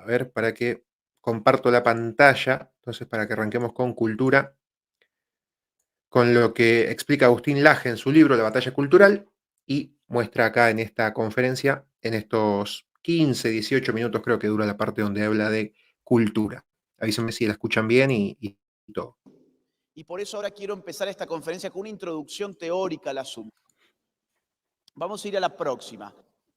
A ver, para que comparto la pantalla, entonces para que arranquemos con cultura, con lo que explica Agustín Laje en su libro La batalla cultural y muestra acá en esta conferencia, en estos 15, 18 minutos creo que dura la parte donde habla de cultura. Avísenme si la escuchan bien y todo. Y por eso ahora quiero empezar esta conferencia con una introducción teórica al asunto. Vamos a ir a la próxima.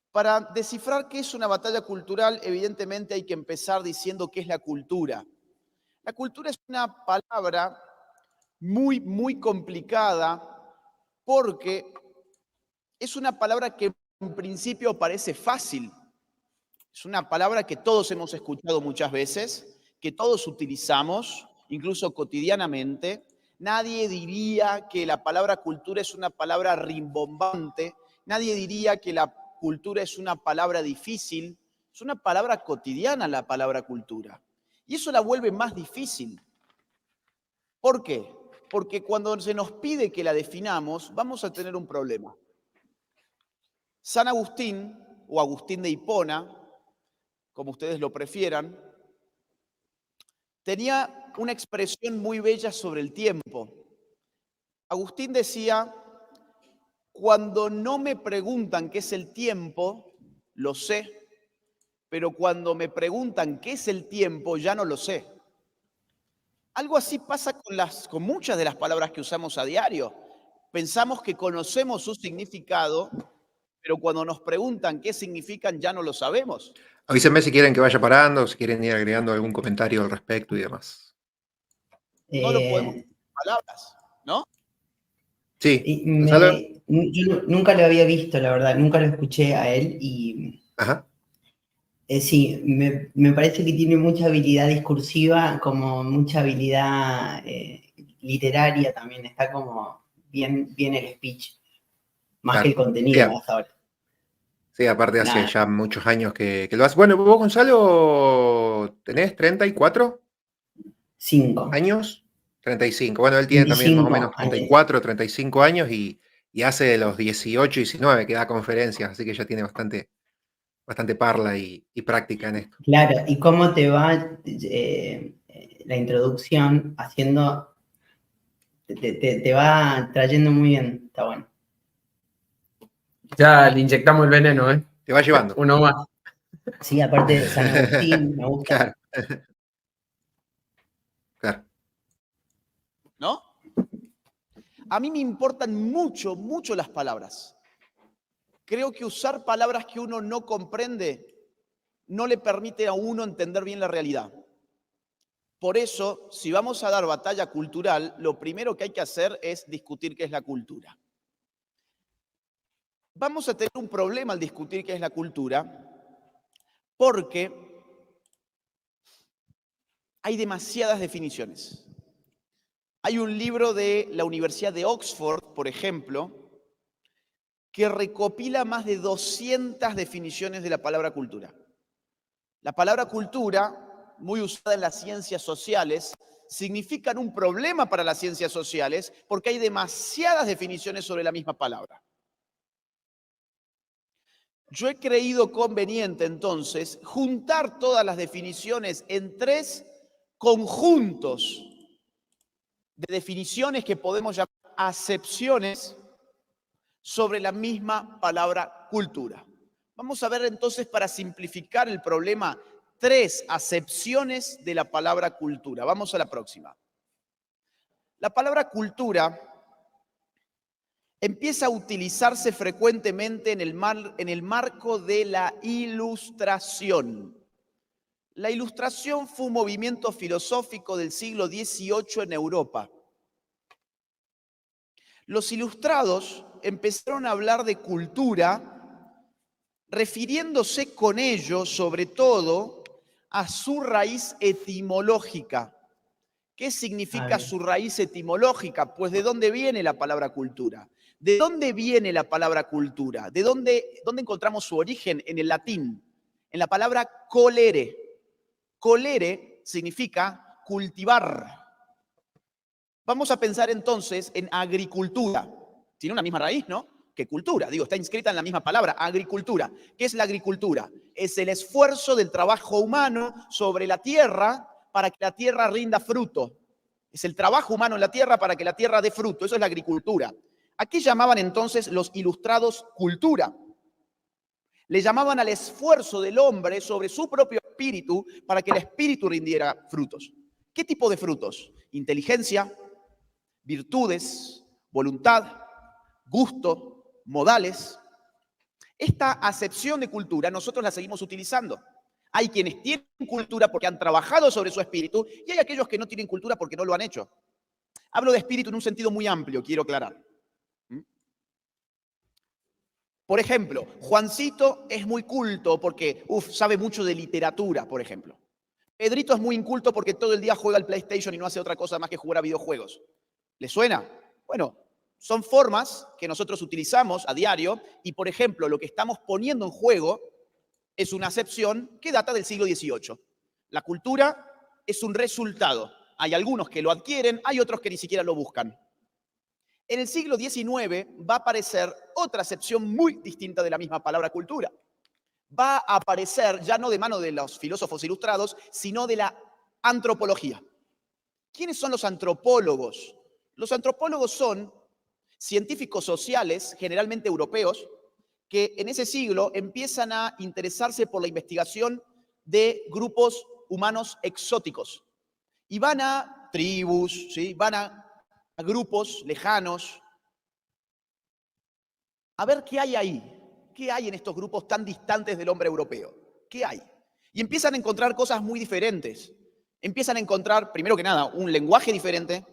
Para descifrar qué es una batalla cultural, evidentemente hay que empezar diciendo qué es la cultura. La cultura es una palabra muy complicada porque es una palabra que en principio parece fácil. Es una palabra que todos hemos escuchado muchas veces, que todos utilizamos, incluso cotidianamente. Nadie diría que la palabra cultura es una palabra rimbombante. Nadie diría que la cultura es una palabra difícil. Es una palabra cotidiana la palabra cultura. Y eso la vuelve más difícil. ¿Por qué? Porque cuando se nos pide que la definamos, vamos a tener un problema. San Agustín, o Agustín de Hipona, como ustedes lo prefieran, tenía una expresión muy bella sobre el tiempo. Agustín decía, cuando no me preguntan qué es el tiempo, lo sé, pero cuando me preguntan qué es el tiempo, ya no lo sé. Algo así pasa con muchas de las palabras que usamos a diario. Pensamos que conocemos su significado, pero cuando nos preguntan qué significan, ya no lo sabemos. Avísenme si quieren que vaya parando, si quieren ir agregando algún comentario al respecto y demás. No lo podemos decir en palabras, ¿no? Sí, Gonzalo. Yo nunca lo había visto, la verdad, nunca lo escuché a él y Ajá. sí, me parece que tiene mucha habilidad discursiva, como mucha habilidad literaria también, está como bien el speech, más Claro. que el contenido Sí, hasta ahora. sí, aparte hace Nada. ya muchos años que lo hace. Bueno, vos, Gonzalo, ¿tenés 34 5. años? 35. Bueno, él tiene también más o 25 menos 34, 35 años y hace de los 18, 19 que da conferencias, así que ya tiene bastante parla y práctica en esto. Claro, ¿y cómo te va la introducción haciendo, te va trayendo muy bien, está bueno. Ya le inyectamos el veneno, ¿eh? Te va llevando. Uno más. Sí, aparte de San Agustín, me gusta. Claro. Claro. ¿No? A mí me importan mucho las palabras. Creo que usar palabras que uno no comprende no le permite a uno entender bien la realidad. Por eso, si vamos a dar batalla cultural, lo primero que hay que hacer es discutir qué es la cultura. Vamos a tener un problema al discutir qué es la cultura, porque hay demasiadas definiciones. Hay un libro de la Universidad de Oxford, por ejemplo, que recopila más de 200 definiciones de la palabra cultura. La palabra cultura, muy usada en las ciencias sociales, significan un problema para las ciencias sociales porque hay demasiadas definiciones sobre la misma palabra. Yo he creído conveniente entonces juntar todas las definiciones en 3 conjuntos de definiciones que podemos llamar acepciones sobre la misma palabra cultura. Vamos a ver entonces, para simplificar el problema, 3 acepciones de la palabra cultura. Vamos a la próxima. La palabra cultura empieza a utilizarse frecuentemente en el marco de la Ilustración. La Ilustración fue un movimiento filosófico del siglo XVIII en Europa. Los ilustrados empezaron a hablar de cultura refiriéndose con ello, sobre todo, a su raíz etimológica. ¿Qué significa su raíz etimológica? Pues ¿de dónde viene la palabra cultura? ¿De dónde viene la palabra cultura? ¿De dónde encontramos su origen? En el latín, en la palabra colere. Colere significa cultivar. Vamos a pensar entonces en agricultura. Tiene una misma raíz, ¿no? que cultura. Digo, está inscrita en la misma palabra, agricultura. ¿Qué es la agricultura? Es el esfuerzo del trabajo humano sobre la tierra para que la tierra rinda fruto. Es el trabajo humano en la tierra para que la tierra dé fruto. Eso es la agricultura. ¿A qué llamaban entonces los ilustrados cultura? Le llamaban al esfuerzo del hombre sobre su propio espíritu para que el espíritu rindiera frutos. ¿Qué tipo de frutos? Inteligencia, virtudes, voluntad, gusto, modales. Esta acepción de cultura nosotros la seguimos utilizando. Hay quienes tienen cultura porque han trabajado sobre su espíritu y hay aquellos que no tienen cultura porque no lo han hecho. Hablo de espíritu en un sentido muy amplio, quiero aclarar. Por ejemplo, Juancito es muy culto porque sabe mucho de literatura, por ejemplo. Pedrito es muy inculto porque todo el día juega al PlayStation y no hace otra cosa más que jugar a videojuegos. ¿Le suena? Bueno, son formas que nosotros utilizamos a diario y, por ejemplo, lo que estamos poniendo en juego es una acepción que data del siglo XVIII. La cultura es un resultado. Hay algunos que lo adquieren, hay otros que ni siquiera lo buscan. En el siglo XIX va a aparecer otra acepción muy distinta de la misma palabra cultura. Va a aparecer ya no de mano de los filósofos ilustrados, sino de la antropología. ¿Quiénes son los antropólogos? Los antropólogos son científicos sociales, generalmente europeos, que en ese siglo empiezan a interesarse por la investigación de grupos humanos exóticos. Y van a tribus, ¿sí? Van a grupos lejanos, a ver qué hay ahí, qué hay en estos grupos tan distantes del hombre europeo, qué hay. Y empiezan a encontrar cosas muy diferentes. Empiezan a encontrar, primero que nada, un lenguaje diferente,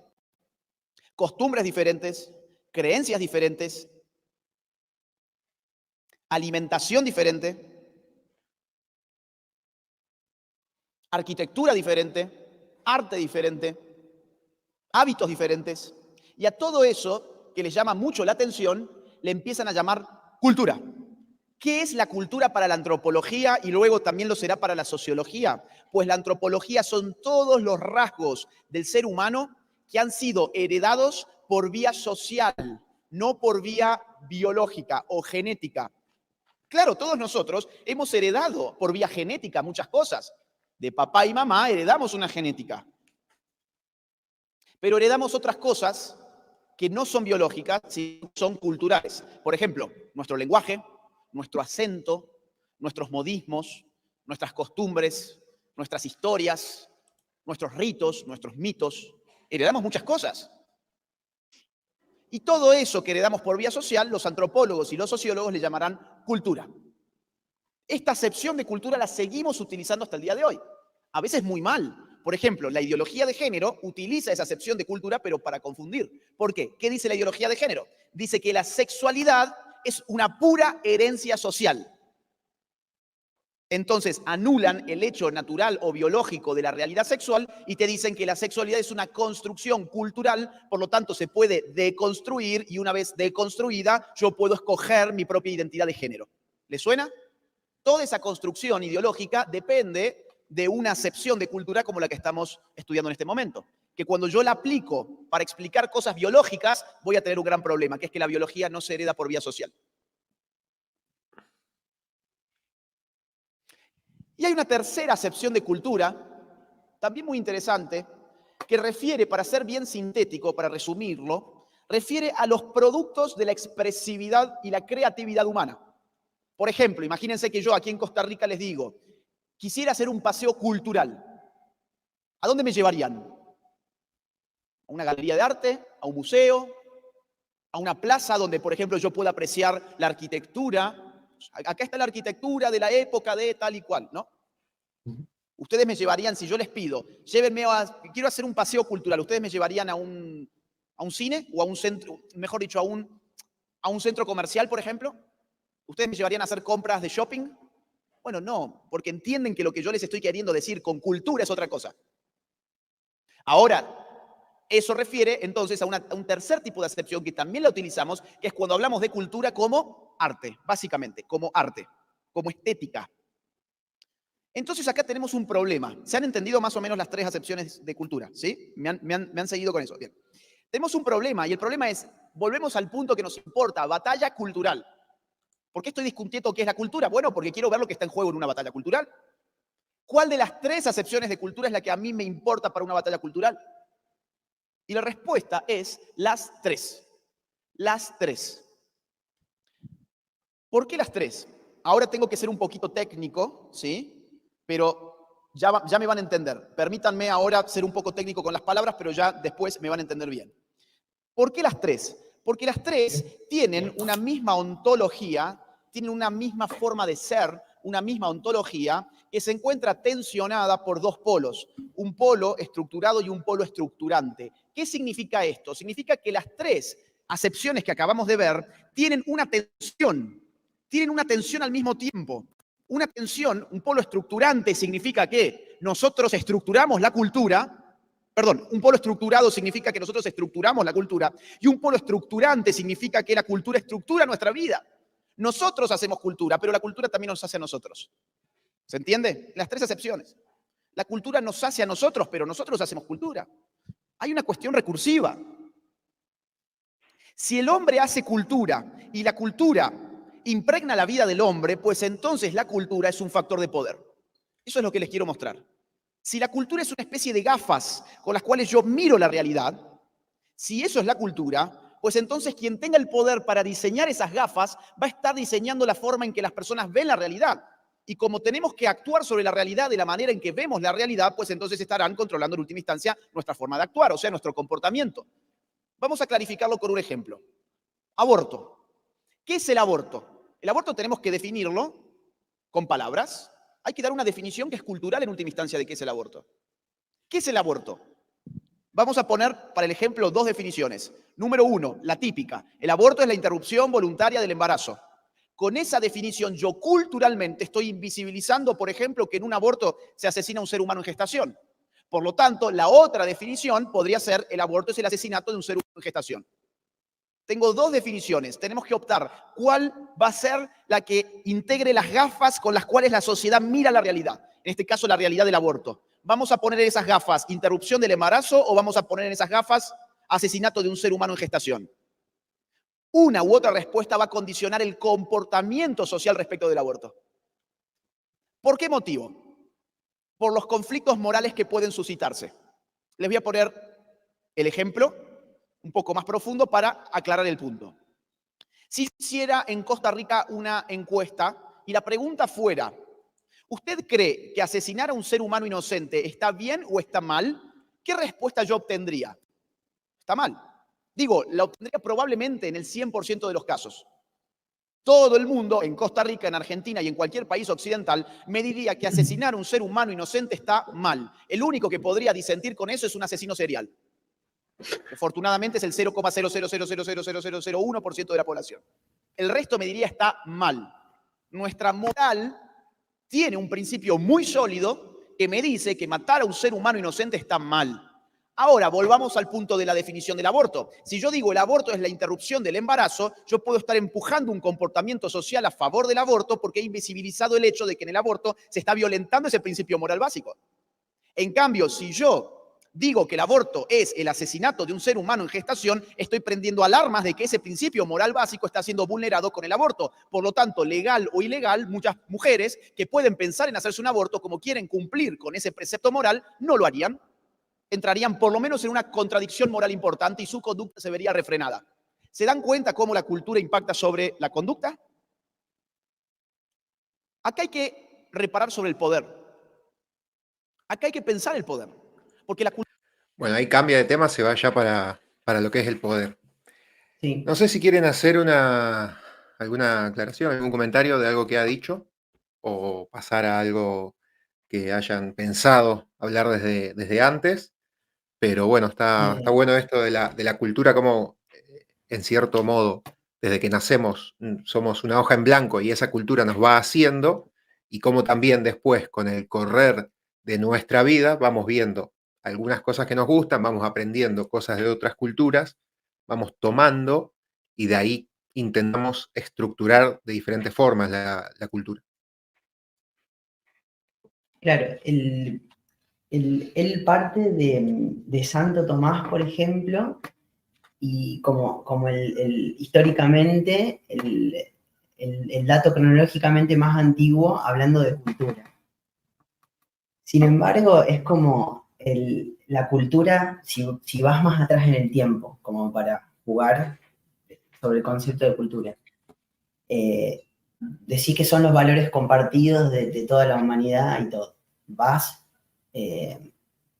costumbres diferentes, creencias diferentes, alimentación diferente, arquitectura diferente, arte diferente, hábitos diferentes, y a todo eso que les llama mucho la atención, le empiezan a llamar cultura. ¿Qué es la cultura para la antropología y luego también lo será para la sociología? Pues la antropología son todos los rasgos del ser humano que han sido heredados por vía social, no por vía biológica o genética. Claro, todos nosotros hemos heredado por vía genética muchas cosas. De papá y mamá heredamos una genética. Pero heredamos otras cosas que no son biológicas, sino son culturales. Por ejemplo, nuestro lenguaje, nuestro acento, nuestros modismos, nuestras costumbres, nuestras historias, nuestros ritos, nuestros mitos. Heredamos muchas cosas. Y todo eso que heredamos por vía social, los antropólogos y los sociólogos le llamarán cultura. Esta acepción de cultura la seguimos utilizando hasta el día de hoy. A veces muy mal. Por ejemplo, la ideología de género utiliza esa acepción de cultura, pero para confundir. ¿Por qué? ¿Qué dice la ideología de género? Dice que la sexualidad es una pura herencia social. Entonces anulan el hecho natural o biológico de la realidad sexual y te dicen que la sexualidad es una construcción cultural, por lo tanto se puede deconstruir y una vez deconstruida yo puedo escoger mi propia identidad de género. ¿Le suena? Toda esa construcción ideológica depende de una acepción de cultura como la que estamos estudiando en este momento. Que cuando yo la aplico para explicar cosas biológicas, voy a tener un gran problema, que es que la biología no se hereda por vía social. Y hay una tercera acepción de cultura, también muy interesante, que refiere, para ser bien sintético, para resumirlo, refiere a los productos de la expresividad y la creatividad humana. Por ejemplo, imagínense que yo aquí en Costa Rica les digo, quisiera hacer un paseo cultural. ¿A dónde me llevarían? ¿A una galería de arte? ¿A un museo? ¿A una plaza donde, por ejemplo, yo pueda apreciar la arquitectura? Acá está la arquitectura de la época de tal y cual, ¿no? Ustedes me llevarían, si yo les pido, llévenme quiero hacer un paseo cultural, ¿ustedes me llevarían a un cine o a un centro, mejor dicho, a un centro comercial, por ejemplo? ¿Ustedes me llevarían a hacer compras de shopping? Bueno, no, porque entienden que lo que yo les estoy queriendo decir con cultura es otra cosa. Ahora, eso refiere entonces a un tercer tipo de acepción que también la utilizamos, que es cuando hablamos de cultura como arte, básicamente, como arte, como estética. Entonces acá tenemos un problema. ¿Se han entendido más o menos las tres acepciones de cultura? ¿Sí? ¿Me han seguido con eso? Bien. Tenemos un problema, y el problema es, volvemos al punto que nos importa, batalla cultural. ¿Por qué estoy discutiendo qué es la cultura? Bueno, porque quiero ver lo que está en juego en una batalla cultural. ¿Cuál de las 3 acepciones de cultura es la que a mí me importa para una batalla cultural? Y la respuesta es las 3. Las 3. ¿Por qué las 3? Ahora tengo que ser un poquito técnico, ¿sí? Pero ya me van a entender. Permítanme ahora ser un poco técnico con las palabras, pero ya después me van a entender bien. ¿Por qué las 3? Porque las 3 tienen una misma ontología, tienen una misma forma de ser, una misma ontología que se encuentra tensionada por 2 polos, un polo estructurado y un polo estructurante. ¿Qué significa esto? Significa que las 3 acepciones que acabamos de ver tienen una tensión al mismo tiempo. Una tensión, un polo estructurante significa que nosotros estructuramos la cultura. Perdón, un polo estructurado significa que nosotros estructuramos la cultura y un polo estructurante significa que la cultura estructura nuestra vida. Nosotros hacemos cultura, pero la cultura también nos hace a nosotros. ¿Se entiende? Las 3 acepciones. La cultura nos hace a nosotros, pero nosotros hacemos cultura. Hay una cuestión recursiva. Si el hombre hace cultura y la cultura impregna la vida del hombre, pues entonces la cultura es un factor de poder. Eso es lo que les quiero mostrar. Si la cultura es una especie de gafas con las cuales yo miro la realidad, si eso es la cultura, pues entonces quien tenga el poder para diseñar esas gafas va a estar diseñando la forma en que las personas ven la realidad. Y como tenemos que actuar sobre la realidad de la manera en que vemos la realidad, pues entonces estarán controlando en última instancia nuestra forma de actuar, o sea, nuestro comportamiento. Vamos a clarificarlo con un ejemplo. Aborto. ¿Qué es el aborto? El aborto tenemos que definirlo con palabras. Hay que dar una definición que es cultural en última instancia de qué es el aborto. ¿Qué es el aborto? Vamos a poner para el ejemplo 2 definiciones. Número 1, la típica. El aborto es la interrupción voluntaria del embarazo. Con esa definición yo culturalmente estoy invisibilizando, por ejemplo, que en un aborto se asesina a un ser humano en gestación. Por lo tanto, la otra definición podría ser el aborto es el asesinato de un ser humano en gestación. Tengo 2 definiciones. Tenemos que optar cuál va a ser la que integre las gafas con las cuales la sociedad mira la realidad. En este caso, la realidad del aborto. ¿Vamos a poner en esas gafas interrupción del embarazo o vamos a poner en esas gafas asesinato de un ser humano en gestación? Una u otra respuesta va a condicionar el comportamiento social respecto del aborto. ¿Por qué motivo? Por los conflictos morales que pueden suscitarse. Les voy a poner el ejemplo un poco más profundo para aclarar el punto. Si hiciera en Costa Rica una encuesta y la pregunta fuera, ¿usted cree que asesinar a un ser humano inocente está bien o está mal? ¿Qué respuesta yo obtendría? Está mal. Digo, la obtendría probablemente en el 100% de los casos. Todo el mundo, en Costa Rica, en Argentina y en cualquier país occidental, me diría que asesinar a un ser humano inocente está mal. El único que podría disentir con eso es un asesino serial. Afortunadamente es el 0,000000001% de la población. El resto me diría está mal. Nuestra moral tiene un principio muy sólido que me dice que matar a un ser humano inocente está mal. Ahora, volvamos al punto de la definición del aborto. Si yo digo el aborto es la interrupción del embarazo, yo puedo estar empujando un comportamiento social a favor del aborto porque he invisibilizado el hecho de que en el aborto se está violentando ese principio moral básico. En cambio, si yo digo que el aborto es el asesinato de un ser humano en gestación, estoy prendiendo alarmas de que ese principio moral básico está siendo vulnerado con el aborto. Por lo tanto, legal o ilegal, muchas mujeres que pueden pensar en hacerse un aborto como quieren cumplir con ese precepto moral, no lo harían. Entrarían por lo menos en una contradicción moral importante y su conducta se vería refrenada. ¿Se dan cuenta cómo la cultura impacta sobre la conducta? Acá hay que reparar sobre el poder. Acá hay que pensar el poder. Porque la cultura... Bueno, ahí cambia de tema, se va ya para lo que es el poder. Sí. No sé si quieren hacer alguna aclaración, algún comentario de algo que ha dicho o pasar a algo que hayan pensado hablar desde antes. Pero bueno, está bueno esto de la cultura, como en cierto modo, desde que nacemos, somos una hoja en blanco y esa cultura nos va haciendo, y cómo también después, con el correr de nuestra vida, vamos viendo algunas cosas que nos gustan, vamos aprendiendo cosas de otras culturas, vamos tomando y de ahí intentamos estructurar de diferentes formas la cultura. Claro, él parte de Santo Tomás, por ejemplo, y como históricamente el dato cronológicamente más antiguo hablando de cultura. Sin embargo, es como la cultura, si vas más atrás en el tiempo, como para jugar sobre el concepto de cultura, decís que son los valores compartidos de toda la humanidad y todo. Vas,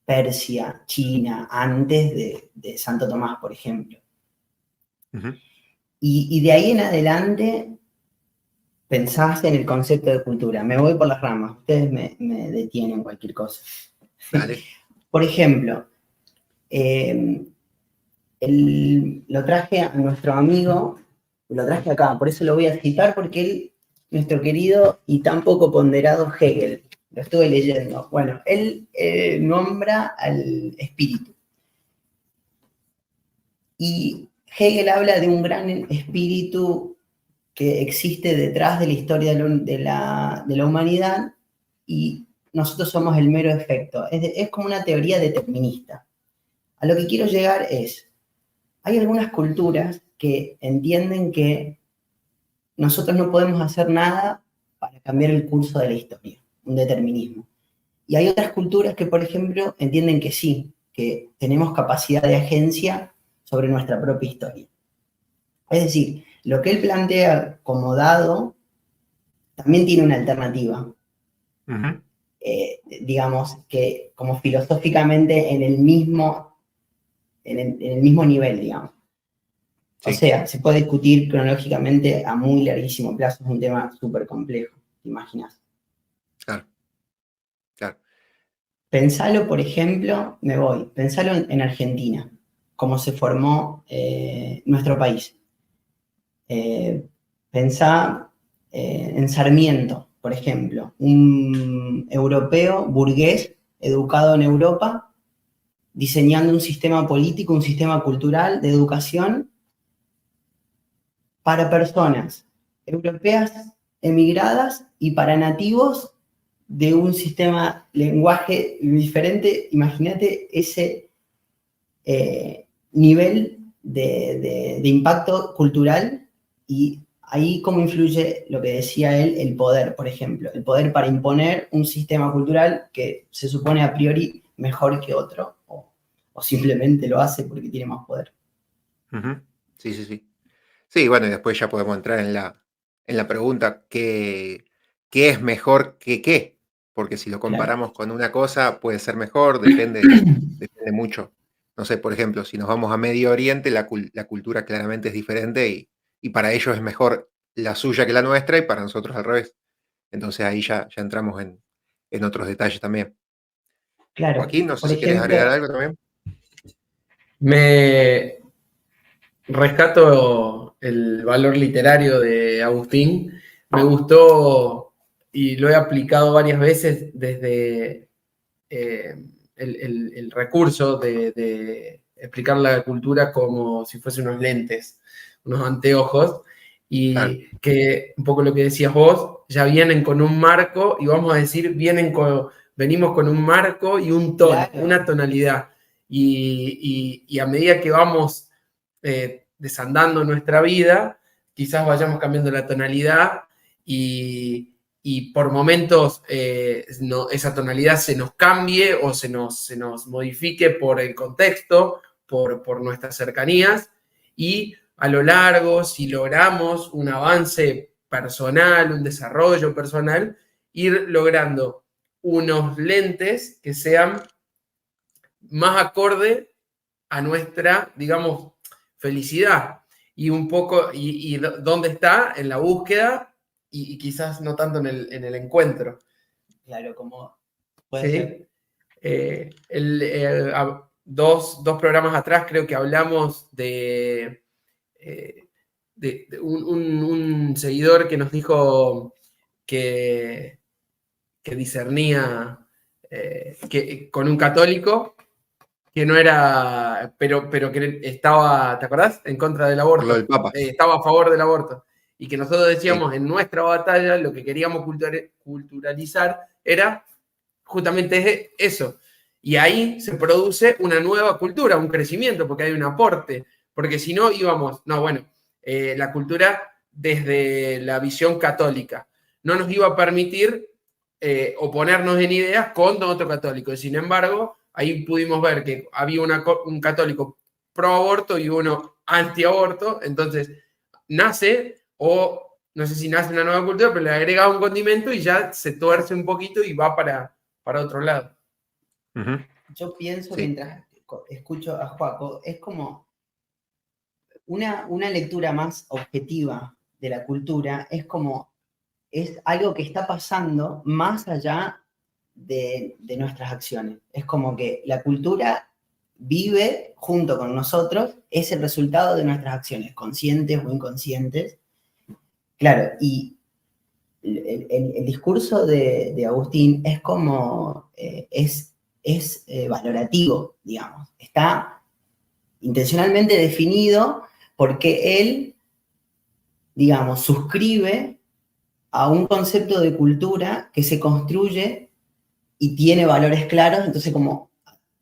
Persia, China, antes de Santo Tomás, por ejemplo. Ujú. Y de ahí en adelante pensás en el concepto de cultura. Me voy por las ramas, ustedes me detienen cualquier cosa. Dale. Por ejemplo, lo traje a nuestro amigo, lo traje acá, por eso lo voy a citar, porque él, nuestro querido y tan poco ponderado Hegel, lo estuve leyendo. Bueno, él nombra al espíritu. Y Hegel habla de un gran espíritu que existe detrás de la historia de la humanidad y nosotros somos el mero efecto. Es como una teoría determinista. A lo que quiero llegar es, hay algunas culturas que entienden que nosotros no podemos hacer nada para cambiar el curso de la historia, un determinismo. Y hay otras culturas que, por ejemplo, entienden que sí, que tenemos capacidad de agencia sobre nuestra propia historia. Es decir, lo que él plantea como dado también tiene una alternativa. Ujú. Digamos que como filosóficamente en el mismo nivel, digamos. Sí. O sea, se puede discutir cronológicamente a muy larguísimo plazo, es un tema súper complejo, ¿te imaginas? Claro. Claro. Pensalo, por ejemplo, pensalo en Argentina, cómo se formó nuestro país. Pensá en Sarmiento, por ejemplo, un europeo burgués educado en Europa, diseñando un sistema político, un sistema cultural de educación para personas europeas emigradas y para nativos de un sistema lenguaje diferente. Imagínate ese nivel de impacto cultural y ahí cómo influye lo que decía él, el poder, por ejemplo, el poder para imponer un sistema cultural que se supone a priori mejor que otro o simplemente lo hace porque tiene más poder. Ujú. Sí, sí, sí. Sí, bueno, y después ya podemos entrar en la pregunta, ¿qué es mejor que qué? Porque si lo Claro. comparamos con una cosa, puede ser mejor, depende mucho. No sé, por ejemplo, si nos vamos a Medio Oriente, la cultura claramente es diferente y para ellos es mejor la suya que la nuestra y para nosotros al revés. Entonces ahí ya entramos en otros detalles también. Claro, Joaquín, no sé por si quieres agregar ejemplo, algo también. Me rescato el valor literario de Agustín. Me gustó y lo he aplicado varias veces desde el recurso de explicar la cultura como si fuese unos lentes, unos anteojos, y Claro. que un poco lo que decías vos, ya vienen con un marco, y vamos a decir, venimos con un marco y un tono, claro, una tonalidad. Y a medida que vamos desandando nuestra vida, quizás vayamos cambiando la tonalidad y por momentos esa tonalidad se nos cambie o se nos modifique por el contexto, por nuestras cercanías, y a lo largo, si logramos un avance personal, un desarrollo personal, ir logrando unos lentes que sean más acorde a nuestra, digamos, felicidad. Y un poco, y dónde está, en la búsqueda, y quizás no tanto en el encuentro. claro, como puede ¿Sí? ser. Dos programas atrás creo que hablamos de un seguidor que nos dijo que discernía con un católico que no era, pero que estaba, ¿te acordás? En contra del Por lo aborto. del Papa. Estaba a favor del aborto. Y que nosotros decíamos Sí. en nuestra batalla, lo que queríamos culturalizar era justamente eso. Y ahí se produce una nueva cultura, un crecimiento, porque hay un aporte. porque si no íbamos, no, bueno, la cultura desde la visión católica no nos iba a permitir oponernos en ideas con otro católico. Sin embargo, ahí pudimos ver que había un católico pro aborto y uno anti aborto, entonces nace, o no sé si nace una nueva cultura, pero le agrega un condimento y ya se tuerce un poquito y va para otro lado. Ujú. Yo pienso, Sí. mientras escucho a Joaco, es como una lectura más objetiva de la cultura, es algo que está pasando más allá de nuestras acciones. Es como que la cultura vive junto con nosotros, es el resultado de nuestras acciones, conscientes o inconscientes. Claro, y el discurso de Agustín es como, es valorativo, digamos. Está intencionalmente definido porque él, digamos, suscribe a un concepto de cultura que se construye y tiene valores claros, entonces como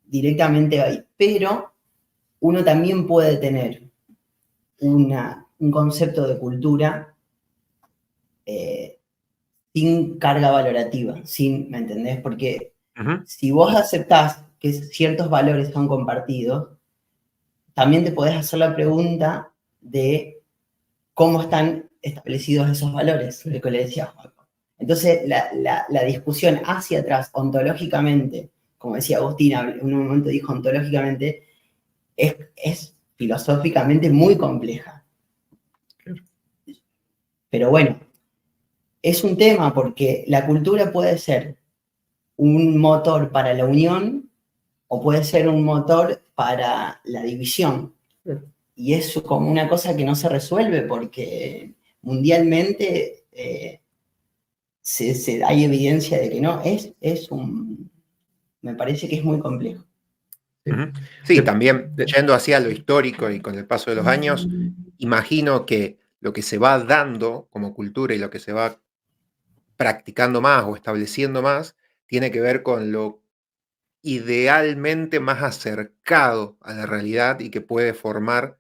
directamente ahí. Pero uno también puede tener un concepto de cultura sin carga valorativa, ¿me entendés? Porque Ujú. si vos aceptás que ciertos valores son compartidos, también te podés hacer la pregunta de cómo están establecidos esos valores, lo que le decía Joaco. Entonces, la discusión hacia atrás, ontológicamente, como decía Agustín, en un momento dijo ontológicamente, es filosóficamente muy compleja. Pero bueno, es un tema porque la cultura puede ser un motor para la unión o puede ser un motor para la división. Y es como una cosa que no se resuelve porque mundialmente hay evidencia de que no. Me parece que es muy complejo. Ujú. Sí, también yendo hacia lo histórico y con el paso de los años, imagino que lo que se va dando como cultura y lo que se va practicando más o estableciendo más, tiene que ver con lo idealmente más acercado a la realidad y que puede formar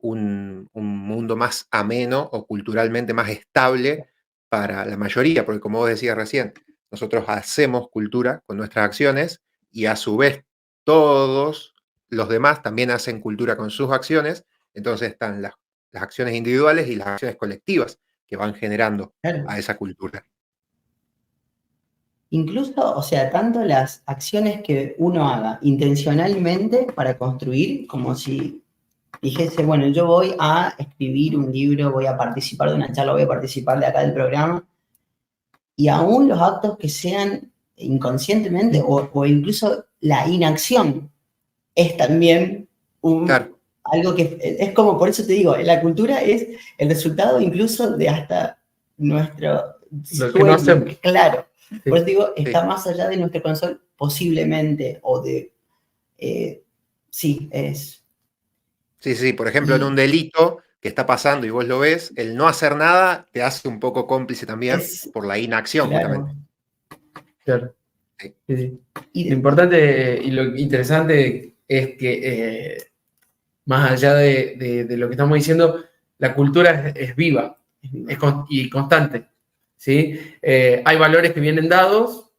un mundo más ameno o culturalmente más estable para la mayoría, porque como vos decías recién, nosotros hacemos cultura con nuestras acciones y a su vez todos los demás también hacen cultura con sus acciones, entonces están las acciones individuales y las acciones colectivas que van generando Claro. a esa cultura. Incluso, o sea, tanto las acciones que uno haga intencionalmente para construir, como si dijese, bueno, yo voy a escribir un libro, voy a participar de una charla, voy a participar de acá del programa, y aún los actos que sean inconscientemente o incluso la inacción es también Claro. algo que es como, por eso te digo, la cultura es el resultado incluso de hasta nuestro Lo que no hacemos. Claro. Sí. Por eso digo, está Sí. más allá de nuestro control posiblemente, o de... sí, es... Sí, por ejemplo, en un delito que está pasando y vos lo ves, el no hacer nada te hace un poco cómplice también por la inacción, claro. justamente. Claro. Sí. Sí. Y Lo importante y lo interesante es que, más allá de lo que estamos diciendo, la cultura es viva y constante. ¿Sí? Hay valores que vienen dados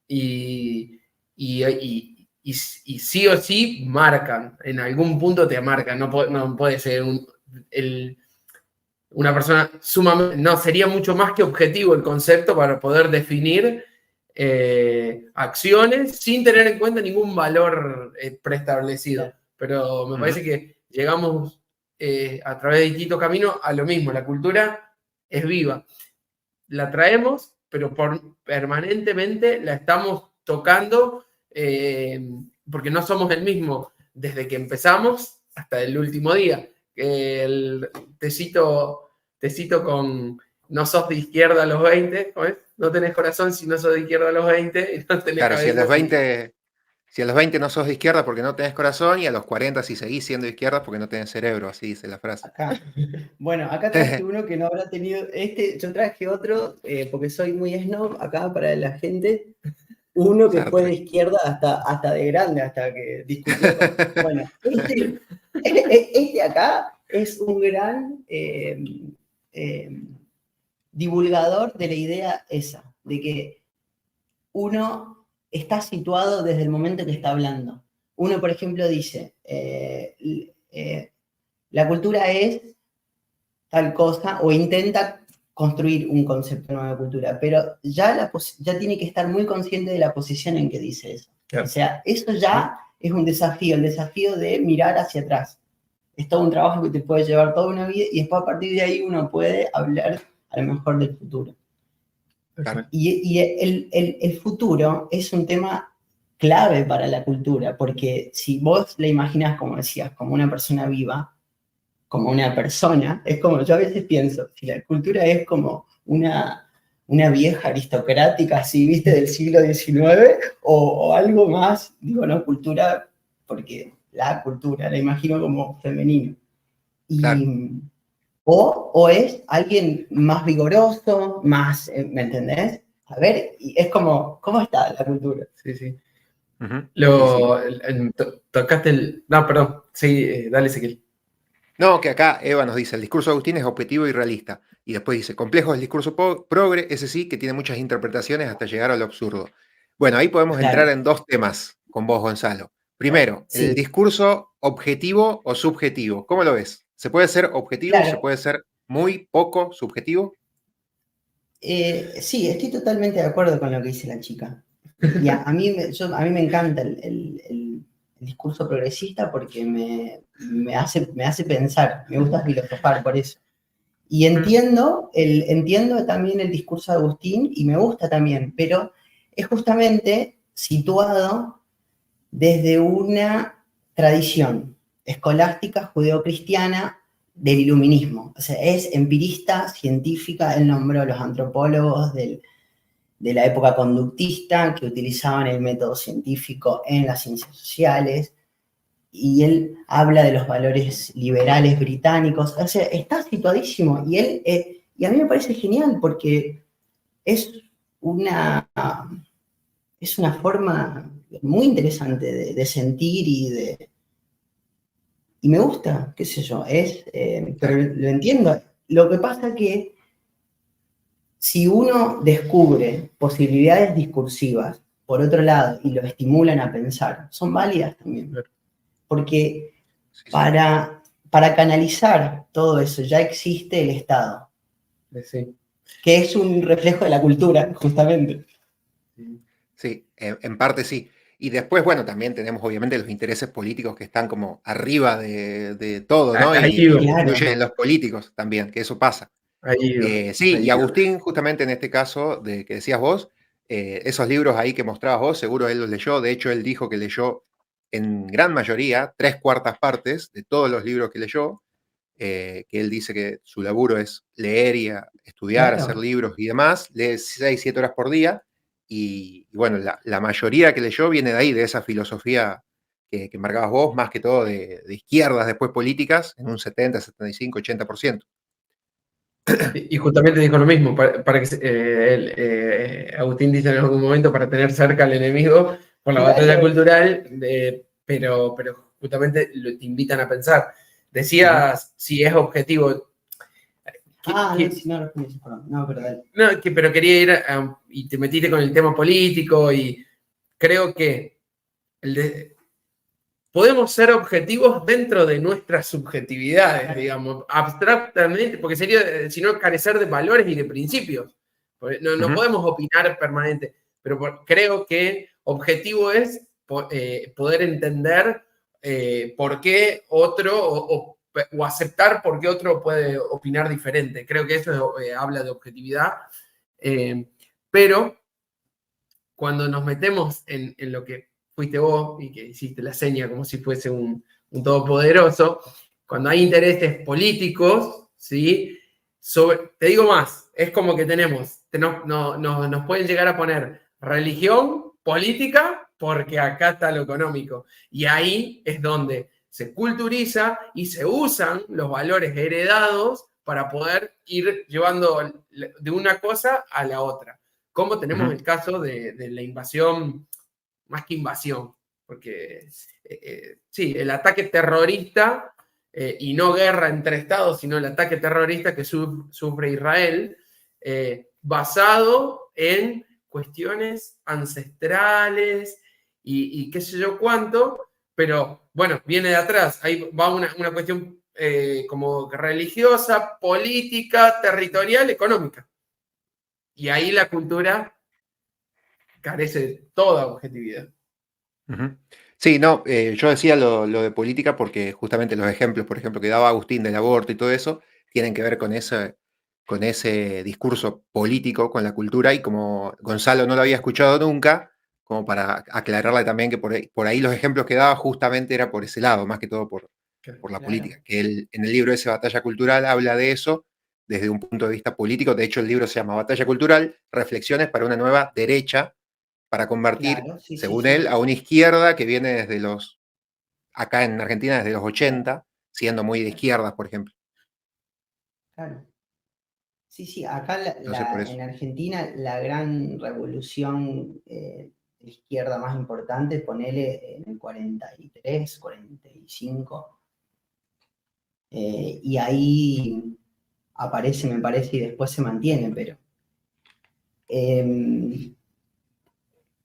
y sí o sí marcan, en algún punto te marcan, no puede ser una persona sumamente, no, sería mucho más que objetivo el concepto para poder definir acciones sin tener en cuenta ningún valor preestablecido. Pero me parece que llegamos a través de distintos caminos a lo mismo, la cultura es viva. La traemos, pero permanentemente la estamos tocando porque no somos el mismo desde que empezamos hasta el último día. Te cito con no sos de izquierda a los 20, ¿ves? No tenés corazón si no sos de izquierda a los 20 y no tenés Claro, si a los cabeza. 20 no sos de izquierda porque no tenés corazón, y a los 40 si seguís siendo de izquierda porque no tenés cerebro, así dice la frase. Acá. Bueno, acá traje uno que no habrá tenido. Yo traje otro, porque soy muy snob acá para la gente. Uno que fue de izquierda hasta de grande, hasta que discutió. Bueno, Este acá es un gran divulgador de la idea esa, de que uno está situado desde el momento que está hablando. Uno, por ejemplo, dice, la cultura es tal cosa, o intenta construir un concepto nuevo de cultura, pero ya tiene que estar muy consciente de la posición en que dice eso. Claro. O sea, eso ya es un desafío, el desafío de mirar hacia atrás. Es todo un trabajo que te puede llevar toda una vida y después a partir de ahí uno puede hablar a lo mejor del futuro. Claro. Y el futuro es un tema clave para la cultura, porque si vos la imaginás, como decías, como una persona viva, como una persona, es como, yo a veces pienso, si la cultura es como una vieja aristocrática, así, viste, del siglo XIX, o algo más, digo, no, cultura, porque la cultura, la imagino como femenino. Y, Claro. o es alguien más vigoroso, más, ¿me entendés? A ver, y es como, ¿cómo está la cultura? Sí, sí. Sí. Tocaste el... No, perdón. Sí, dale, Ezequiel. No, que acá Eva nos dice, el discurso de Agustín es objetivo y realista. Y después dice, complejo es el discurso progre, ese sí, que tiene muchas interpretaciones hasta llegar a lo absurdo. Bueno, ahí podemos entrar en dos temas con vos, Gonzalo. Primero, Sí. el discurso objetivo o subjetivo. ¿Cómo lo ves? ¿Se puede ser objetivo? Claro. ¿Se puede ser muy poco subjetivo? Sí, estoy totalmente de acuerdo con lo que dice la chica. Y a mí me encanta el discurso progresista porque me hace pensar, me gusta filosofar por eso. Y entiendo también el discurso de Agustín y me gusta también, pero es justamente situado desde una tradición escolástica judeocristiana del iluminismo. O sea, es empirista, científica, él nombró a los antropólogos de la época conductista que utilizaban el método científico en las ciencias sociales, y él habla de los valores liberales británicos. O sea, está situadísimo, y y a mí me parece genial porque es una forma muy interesante de sentir y me gusta, qué sé yo, pero lo entiendo. Lo que pasa que si uno descubre posibilidades discursivas, por otro lado, y lo estimulan a pensar, son válidas también. Porque Sí. para canalizar todo eso ya existe el Estado, Sí. que es un reflejo de la cultura, justamente. Sí, en parte sí. Y después, bueno, también tenemos obviamente los intereses políticos que están como arriba de todo, ¿no? Ahí Y iba. Claro. influyen en los políticos también, que eso pasa. Ahí iba. Sí, Ahí y iba. Agustín, justamente en este caso de que decías vos, esos libros ahí que mostrabas vos, seguro él los leyó. De hecho, él dijo que leyó en gran mayoría, 3/4 partes de todos los libros que leyó, que él dice que su laburo es leer y estudiar, Claro. hacer libros y demás, lee 6, 7 horas por día, y bueno, la mayoría que leyó viene de ahí, de esa filosofía que marcabas vos, más que todo de izquierdas, después políticas, en un 70, 75, 80%. Y justamente dijo lo mismo, para que Agustín dice en algún momento para tener cerca al enemigo por la batalla cultural, pero justamente te invitan a pensar. Decías si es objetivo. No, perdón. No, pero quería ir y te metiste con el tema político y creo que podemos ser objetivos dentro de nuestras subjetividades, digamos, abstractamente, porque sería, si no, carecer de valores y de principios. No podemos opinar permanente, pero creo que objetivo es poder entender por qué otro o aceptar por qué otro puede opinar diferente. Creo que eso habla de objetividad, pero cuando nos metemos en lo que fuiste vos y que hiciste la seña como si fuese un todopoderoso, cuando hay intereses políticos, ¿sí? Te digo más, es como que nos pueden llegar a poner religión, política, porque acá está lo económico. Y ahí es donde se culturiza y se usan los valores heredados para poder ir llevando de una cosa a la otra. Como tenemos el caso de la invasión, más que invasión, porque sí, el ataque terrorista y no guerra entre estados, sino el ataque terrorista que sufre Israel, basado en cuestiones ancestrales y qué sé yo cuánto, pero bueno, viene de atrás, ahí va una cuestión como religiosa, política, territorial, económica. Y ahí la cultura carece de toda objetividad. Ujú. Sí, no, yo decía lo de política porque justamente los ejemplos, por ejemplo, que daba Agustín del aborto y todo eso, tienen que ver con ese discurso político, con la cultura, y como Gonzalo no lo había escuchado nunca, como para aclararle también que por ahí los ejemplos que daba justamente era por ese lado, más que todo por la Claro. política, que él en el libro ese Batalla Cultural habla de eso desde un punto de vista político. De hecho, el libro se llama Batalla Cultural, Reflexiones para una nueva derecha, para convertir, Claro, sí, sí, según sí. él, a una izquierda que viene acá en Argentina desde los 80, siendo muy de izquierdas, por ejemplo. Claro. Sí, sí, acá Entonces, por eso. en Argentina la gran revolución de izquierda más importante, ponele en el 43, 45, y ahí aparece, me parece, y después se mantiene, pero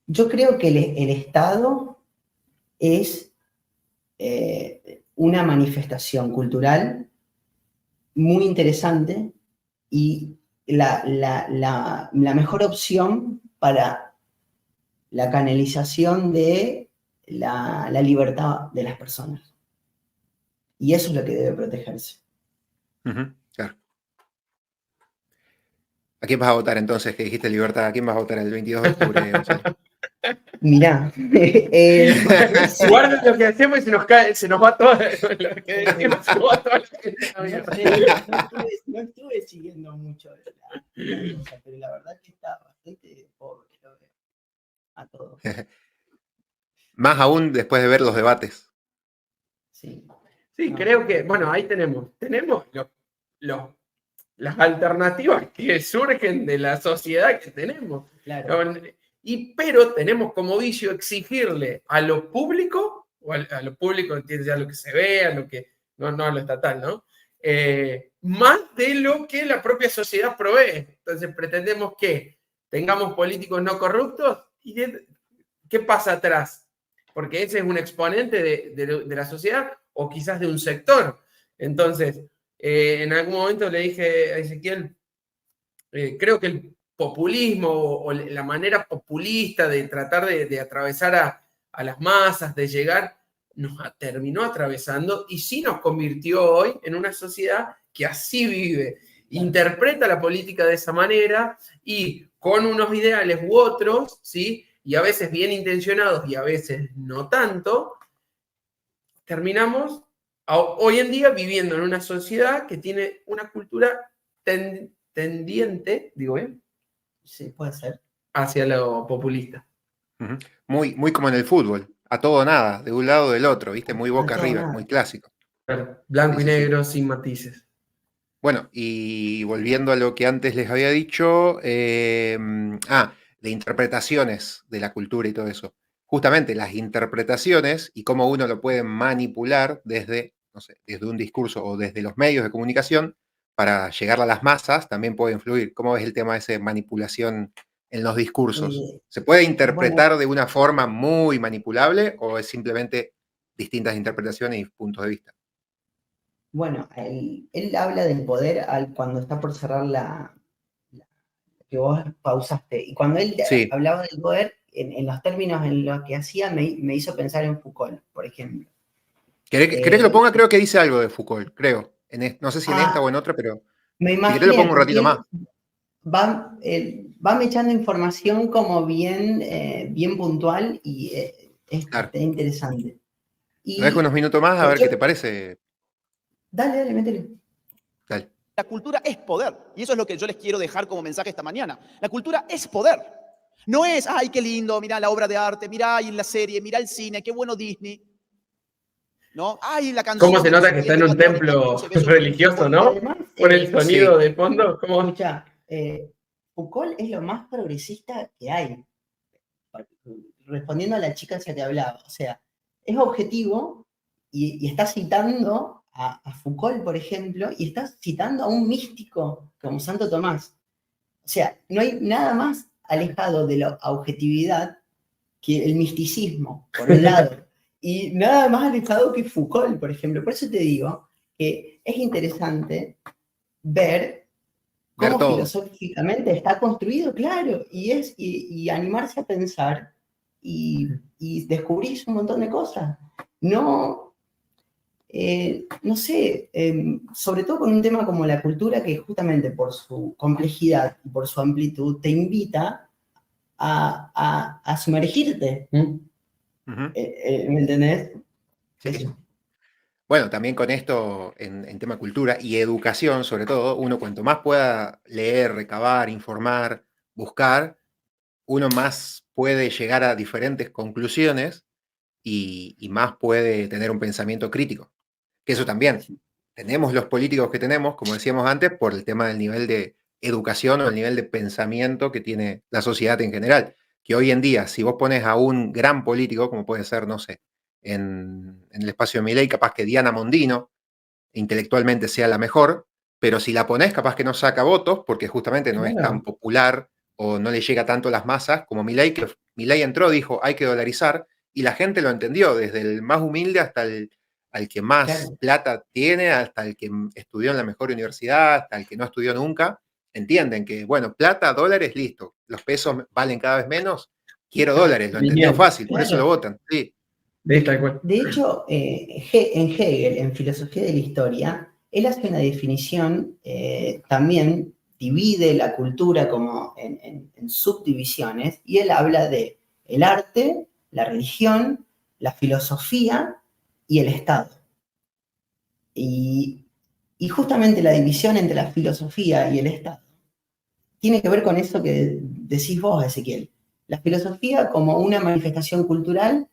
yo creo que el Estado es una manifestación cultural muy interesante y la mejor opción para la canalización de la libertad de las personas. Y eso es lo que debe protegerse. Claro. ¿A quién vas a votar entonces, que dijiste libertad? ¿A quién vas a votar el 22 de octubre, Gonzalo? Mirá, Guarden lo que hacemos y se nos va todo lo que decimos, se nos va toda la gente a la no mierda. sé, no estuve siguiendo mucho la cosa, pero la verdad que está bastante pobre, lo veo, a todo. Más aún después de ver los debates. Sí. Sí, No. creo que, bueno, ahí tenemos las alternativas que surgen de la sociedad que tenemos. Claro. Pero tenemos como vicio exigirle a lo público, o a lo público, entiende, a lo que se ve, a lo que, no a lo estatal, ¿no? Más de lo que la propia sociedad provee. Entonces pretendemos que tengamos políticos no corruptos, ¿y qué pasa atrás? Porque ese es un exponente de la sociedad o quizás de un sector. Entonces, en algún momento le dije a Ezequiel, creo que el populismo o la manera populista de tratar de atravesar a las masas, de llegar, nos terminó atravesando y sí nos convirtió hoy en una sociedad que así vive, interpreta la política de esa manera y con unos ideales u otros, ¿sí? Y a veces bien intencionados y a veces no tanto, terminamos hoy en día viviendo en una sociedad que tiene una cultura tendiente, digo bien, Sí, puede ser. hacia lo populista. Muy, muy como en el fútbol, a todo o nada, de un lado o del otro, ¿viste? Muy A Boca todo River, nada. muy clásico. Blanco Sí, y sí, sí. negro, sin matices. Bueno, y volviendo a lo que antes les había dicho, de interpretaciones de la cultura y todo eso. Justamente las interpretaciones y cómo uno lo puede manipular desde, no sé, desde un discurso o desde los medios de comunicación para llegar a las masas también puede influir. ¿Cómo ves el tema de esa manipulación en los discursos? ¿Se puede Bueno, interpretar de una forma muy manipulable o es simplemente distintas interpretaciones y puntos de vista? bueno, él habla del poder cuando está por cerrar que vos pausaste. Y cuando él Sí. hablaba del poder, en los términos en los que hacía, me hizo pensar en Foucault, por ejemplo. ¿Querés que lo ponga? Creo que dice algo de Foucault, creo. No sé si en esta o en otra, pero Me si querés lo imaginé, pongo un ratito porque más. va echando información como bien, bien puntual y Claro. está interesante. Lo dejo unos minutos más a ver qué te parece. Dale, métele. Dale. La cultura es poder. Y eso es lo que yo les quiero dejar como mensaje esta mañana. La cultura es poder. No es, ay, qué lindo, mirá la obra de arte, mirá ahí la serie, mirá el cine, qué bueno Disney. ¿No? Ay, la canción. ¿Cómo se nota que está en un templo religioso, no? Además, Por el sonido sí. de fondo. ¿Cómo? Escuchá, Foucault es lo más progresista que hay. Respondiendo a la chica que te hablaba. O sea, es objetivo y está citando a Foucault, por ejemplo, y estás citando a un místico como Santo Tomás. O sea, no hay nada más alejado de la objetividad que el misticismo, por un lado, y nada más alejado que Foucault, por ejemplo. Por eso te digo que es interesante ver cómo todo. filosóficamente está construido, claro, y animarse a pensar y descubrir un montón de cosas. No sé, sobre todo con un tema como la cultura, que justamente por su complejidad y por su amplitud te invita a sumergirte. Ujú. ¿Me entendés? Sí. Eso. Bueno, también con esto en tema cultura y educación, sobre todo, uno cuanto más pueda leer, recabar, informar, buscar, uno más puede llegar a diferentes conclusiones y más puede tener un pensamiento crítico. Que eso también. Tenemos los políticos que tenemos, como decíamos antes, por el tema del nivel de educación o el nivel de pensamiento que tiene la sociedad en general. Que hoy en día, si vos pones a un gran político, como puede ser, no sé, en el espacio de Milei, capaz que Diana Mondino, intelectualmente sea la mejor, pero si la ponés, capaz que no saca votos, porque justamente no es tan popular o no le llega tanto a las masas como Milei, que Milei entró, dijo, hay que dolarizar, y la gente lo entendió, desde el más humilde hasta al que más plata tiene, hasta el que estudió en la mejor universidad, hasta el que no estudió nunca, entienden que, bueno, plata, dólares, listo, los pesos valen cada vez menos, quiero dólares, lo entendió fácil, por eso lo votan, sí. De hecho, en Hegel, en Filosofía de la Historia, él hace una definición, también divide la cultura como en subdivisiones, y él habla de el arte, la religión, la filosofía y el Estado. Y justamente la división entre la filosofía y el Estado tiene que ver con eso que decís vos, Ezequiel. La filosofía como una manifestación cultural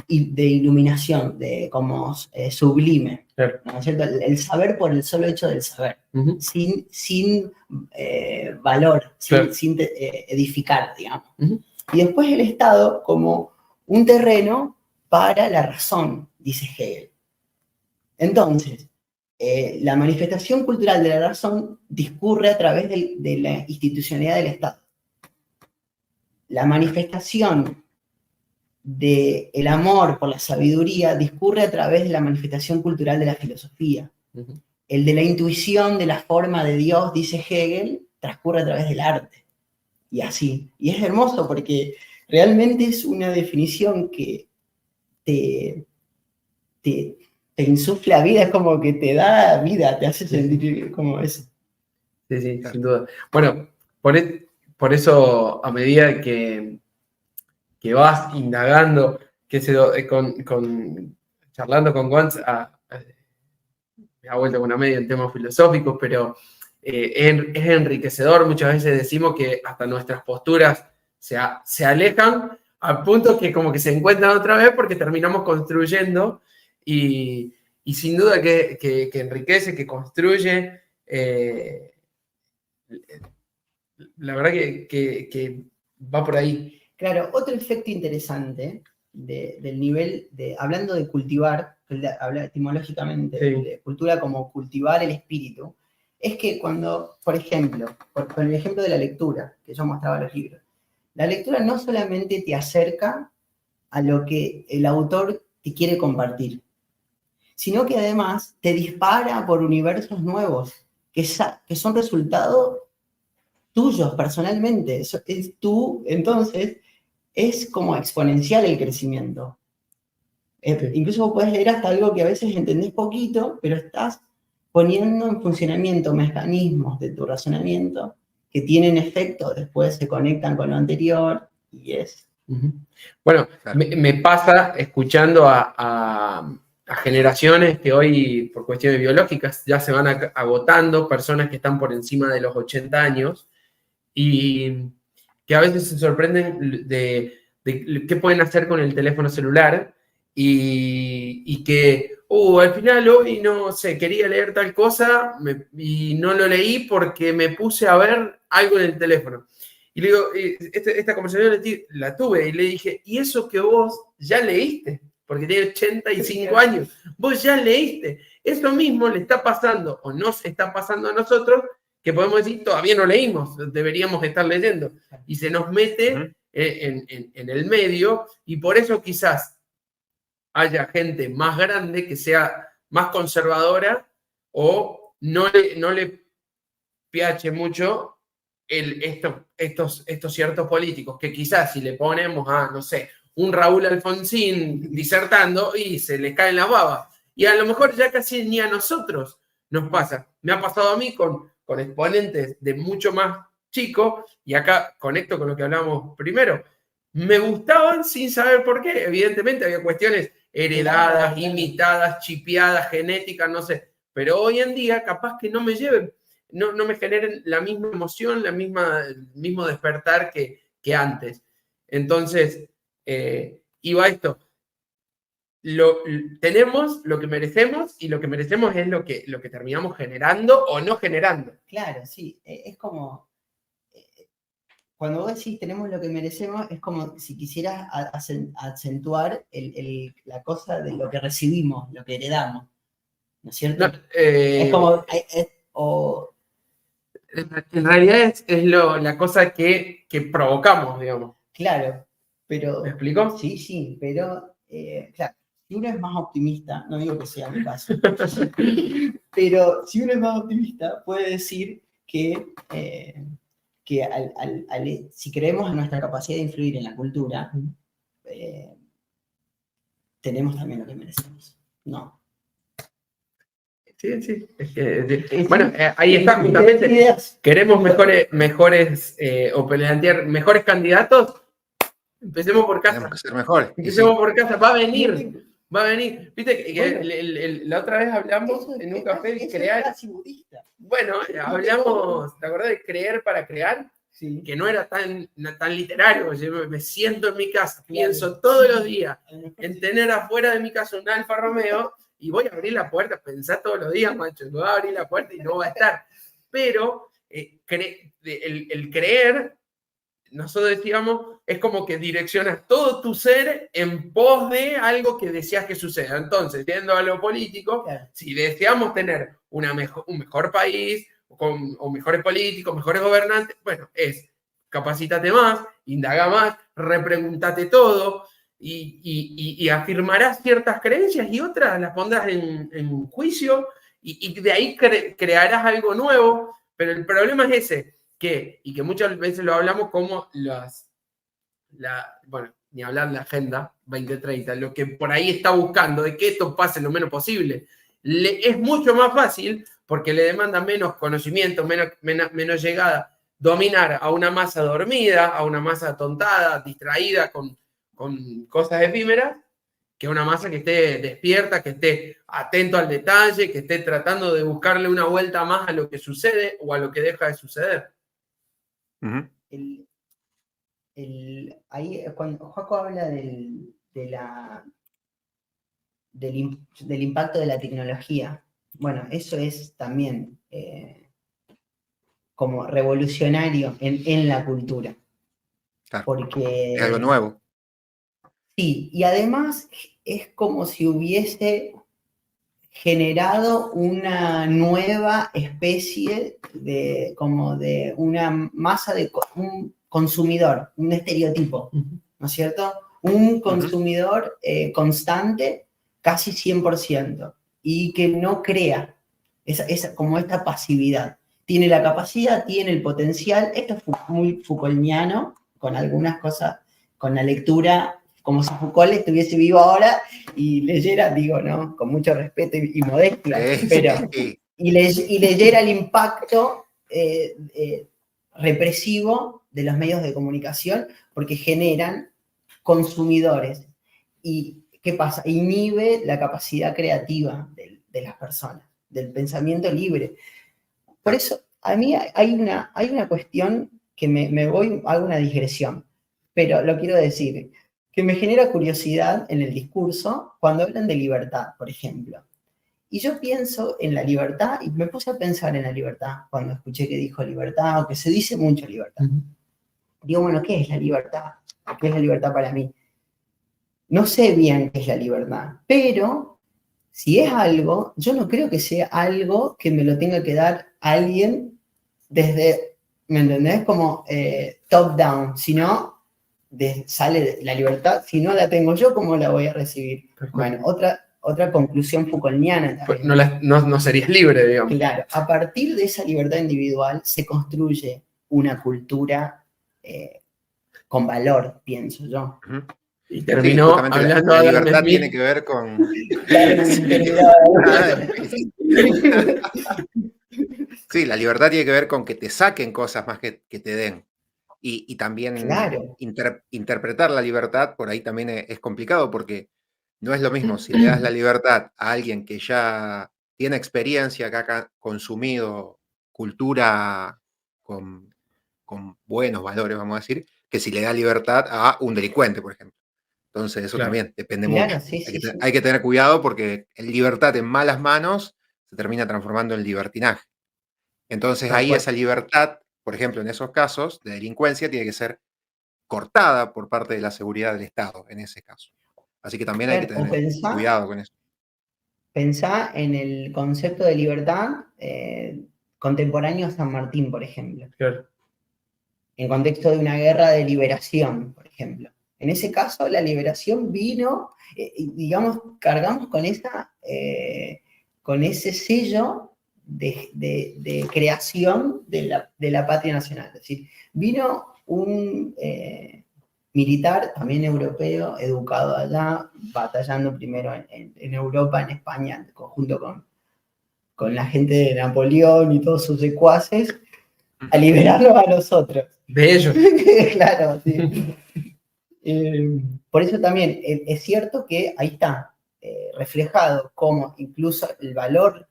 y de iluminación, de como sublime, ¿no es cierto? El saber por el solo hecho del saber, sin valor, sin edificar, digamos. Y después el Estado como un terreno para la razón, dice Hegel. Entonces, la manifestación cultural de la razón discurre a través de la institucionalidad del Estado. La manifestación del amor por la sabiduría discurre a través de la manifestación cultural de la filosofía. El de la intuición de la forma de Dios, dice Hegel, transcurre a través del arte. Y así. Y es hermoso porque realmente es una definición que te insufla vida, es como que te da vida, te hace sentir como eso. Sí, sin duda. Bueno, por eso a medida que vas indagando, charlando con Gantz, me ha vuelto una media en temas filosóficos, pero es enriquecedor. Muchas veces decimos que hasta nuestras posturas se alejan al punto que como que se encuentran otra vez porque terminamos construyendo y sin duda que enriquece, que construye. La verdad que va por ahí. Claro, otro efecto interesante del nivel hablando de cultivar, habla etimológicamente, de cultura como cultivar el espíritu, es que cuando, por ejemplo, con el ejemplo de la lectura, que yo mostraba en los libros, la lectura no solamente te acerca a lo que el autor te quiere compartir, sino que además te dispara por universos nuevos, que son resultado tuyos personalmente. Entonces, es como exponencial el crecimiento. Incluso vos podés leer hasta algo que a veces entendés poquito, pero estás poniendo en funcionamiento mecanismos de tu razonamiento que tienen efecto, después se conectan con lo anterior y es... Bueno, me pasa escuchando a generaciones que hoy, por cuestiones biológicas, ya se van agotando, personas que están por encima de los 80 años, y que a veces se sorprenden de qué pueden hacer con el teléfono celular y que, al final hoy no sé, quería leer tal cosa y no lo leí porque me puse a ver algo en el teléfono. Y le digo, esta conversación la tuve y le dije, ¿y eso que vos ya leíste? porque tiene 85 años. Vos ya leíste. Eso mismo le está pasando o nos está pasando a nosotros, que podemos decir, todavía no leímos, deberíamos estar leyendo. Y se nos mete en el medio, y por eso quizás haya gente más grande que sea más conservadora o no le piache mucho estos ciertos políticos, que quizás si le ponemos a, no sé, un Raúl Alfonsín disertando, y se les caen las babas. Y a lo mejor ya casi ni a nosotros nos pasa. Me ha pasado a mí con exponentes de mucho más chicos, y acá conecto con lo que hablamos primero. Me gustaban sin saber por qué. Evidentemente había cuestiones heredadas, imitadas, chipeadas, genéticas, no sé. Pero hoy en día capaz que no me lleven, no me generen la misma emoción, el mismo despertar que antes. Entonces, iba esto. Tenemos lo que merecemos, y lo que merecemos es lo que terminamos generando o no generando. Claro, sí. Es como, cuando vos decís tenemos lo que merecemos, es como si quisieras acentuar la cosa de lo que recibimos, lo que heredamos, ¿no es cierto? No, es como, en realidad es la cosa que provocamos, digamos. claro, pero... ¿Me explico? Sí, pero, claro, si uno es más optimista, no digo que sea mi caso, pero si uno es más optimista, puede decir que si creemos en nuestra capacidad de influir en la cultura, tenemos también lo que merecemos. No. Sí. Bueno, ahí está justamente. ¿Queremos mejores o plantear mejores candidatos? Empecemos por casa. Tenemos que ser mejores. Empecemos por casa. Va a venir. Viste que la otra vez hablamos en un café de crear. Bueno, hablamos, ¿te acordás de creer para crear? Sí. Que no era tan literario. Yo me siento en mi casa, pienso todos los días en tener afuera de mi casa un Alfa Romeo, y voy a abrir la puerta, pensá todos los días, macho, voy a abrir la puerta y no va a estar. Pero el creer, nosotros decíamos, es como que direccionas todo tu ser en pos de algo que deseas que suceda. Entonces, yendo a lo político, si deseamos tener un mejor país, o mejores políticos, mejores gobernantes, bueno, capacítate más, indaga más, repreguntate todo, y afirmarás ciertas creencias, y otras las pondrás en juicio, y de ahí crearás algo nuevo. Pero el problema es ese, que muchas veces lo hablamos como bueno, ni hablar de la Agenda 2030, lo que por ahí está buscando de que esto pase lo menos posible. Es mucho más fácil, porque le demanda menos conocimiento, menos llegada, dominar a una masa dormida, a una masa atontada, distraída con cosas efímeras, que una masa que esté despierta, que esté atento al detalle, que esté tratando de buscarle una vuelta más a lo que sucede o a lo que deja de suceder. Ahí, cuando Joaco habla del impacto de la tecnología, bueno, eso es también como revolucionario en la cultura. Claro, porque es algo nuevo. Sí, y además es como si hubiese generado una nueva especie de una masa de un consumidor, un estereotipo, ¿no es cierto? Un consumidor constante, casi 100%, y que no crea como esta pasividad. Tiene la capacidad, tiene el potencial. Esto es muy Foucaultiano, con algunas cosas, con la lectura, como si Foucault estuviese vivo ahora y leyera, digo, ¿no? Con mucho respeto y modestia, pero y leyera el impacto represivo de los medios de comunicación, porque generan consumidores. ¿Y qué pasa? Inhibe la capacidad creativa de las personas, del pensamiento libre. Por eso, a mí hay una cuestión que me voy a una digresión, pero lo quiero decir, que me genera curiosidad en el discurso cuando hablan de libertad, por ejemplo. Y yo pienso en la libertad, y me puse a pensar en la libertad cuando escuché que dijo libertad, o que se dice mucho libertad. Digo, bueno, ¿qué es la libertad? ¿Qué es la libertad para mí? no sé bien qué es la libertad, pero si es algo, yo no creo que sea algo que me lo tenga que dar alguien desde, ¿me entendés? Como top down, sino sale la libertad, si no la tengo yo, ¿cómo la voy a recibir? Bueno, otra conclusión Foucaultiana también. No serías libre, digamos. Claro, a partir de esa libertad individual se construye una cultura con valor, pienso yo. Ujú. Y Sí, terminó justamente hablando la Adam libertad Smith. tiene que ver con... Sí, la libertad tiene que ver con que te saquen cosas más que te den. Y también Claro. interpretar la libertad por ahí también es complicado, porque no es lo mismo si le das la libertad a alguien que ya tiene experiencia, que ha consumido cultura con buenos valores, vamos a decir, que si le da libertad a un delincuente, por ejemplo. Entonces eso Claro. también depende Claro, mucho. sí, sí. Hay que tener cuidado, porque libertad en malas manos se termina transformando en libertinaje. Entonces Tal ahí cual. esa libertad, por ejemplo, en esos casos de delincuencia, tiene que ser cortada por parte de la seguridad del Estado, en ese caso. Así que también hay que O tener cuidado con eso. pensá en el concepto de libertad contemporáneo a San Martín, por ejemplo. Claro. En contexto de una guerra de liberación, por ejemplo. En ese caso, la liberación vino, digamos, cargamos con ese sello de creación de la patria nacional. Es decir, vino un militar, también europeo, educado allá, batallando primero en Europa, en España, junto con la gente de Napoleón y todos sus secuaces, a liberarlos a nosotros. De ellos. Claro, sí. Por eso también es cierto que ahí está reflejado cómo incluso el valor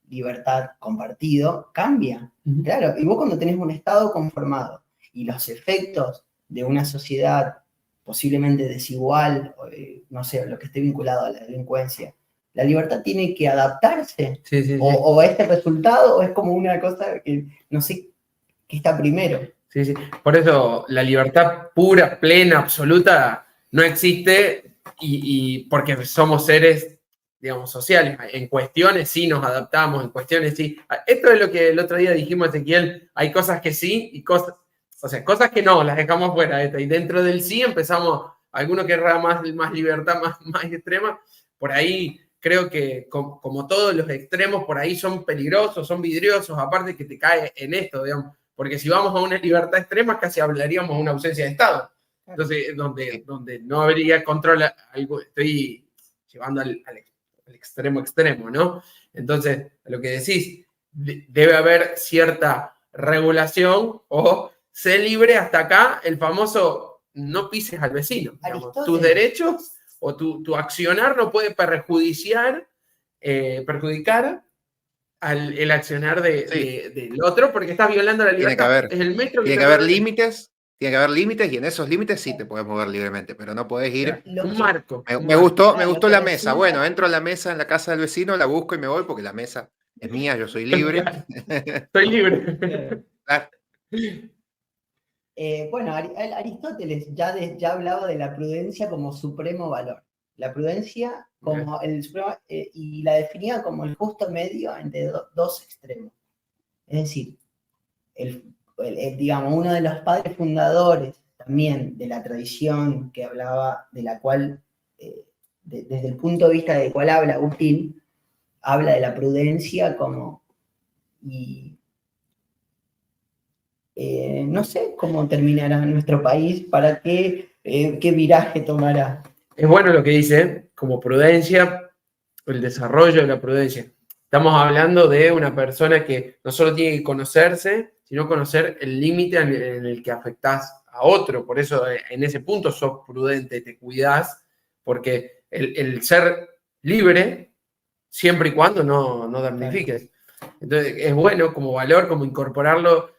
libertad compartido cambia. Claro, y vos cuando tenés un Estado conformado y los efectos de una sociedad posiblemente desigual, no sé, lo que esté vinculado a la delincuencia, la libertad tiene que adaptarse Sí. o a este resultado, o es como una cosa que no sé qué está primero. Sí. Por eso la libertad pura, plena, absoluta no existe, y porque somos seres, digamos, sociales. En cuestiones sí nos adaptamos, en cuestiones sí. Esto es lo que el otro día dijimos, Ezequiel, hay cosas que sí y cosas que no, las dejamos fuera. Y dentro del sí empezamos, alguno querrá más libertad, más extrema. Por ahí creo que como todos los extremos por ahí son peligrosos, son vidriosos, aparte que te cae en esto, digamos. Porque si vamos a una libertad extrema, casi hablaríamos de una ausencia de Estado. Entonces, donde no habría control, estoy llevando al extremo, ¿no? Entonces, lo que decís, debe haber cierta regulación o sé libre hasta acá, el famoso no pises al vecino. Digamos, tus derechos o tu accionar no puede perjudicar el accionar del otro, porque estás violando la libertad. Es el metro que tiene que haber límites, y en esos límites sí te puedes mover libremente, pero no podés ir... Un marco. Me gustó la mesa. Bueno, entro a la mesa en la casa del vecino, la busco y me voy porque la mesa es mía, yo soy libre. Soy libre. Claro. Bueno, Aristóteles ya hablaba de la prudencia como supremo valor. La prudencia como el supremo, y la definía como el justo medio entre dos extremos. Es decir, digamos, uno de los padres fundadores también de la tradición que hablaba, de la cual, desde el punto de vista del cual habla Agustín, habla de la prudencia como... no sé cómo terminará nuestro país, para qué viraje tomará. Es bueno lo que dice, como prudencia, el desarrollo de la prudencia. Estamos hablando de una persona que no solo tiene que conocerse, sino conocer el límite en el que afectás a otro. Por eso en ese punto sos prudente, te cuidás, porque el ser libre, siempre y cuando no damnifiques. Entonces es bueno como valor, como incorporarlo,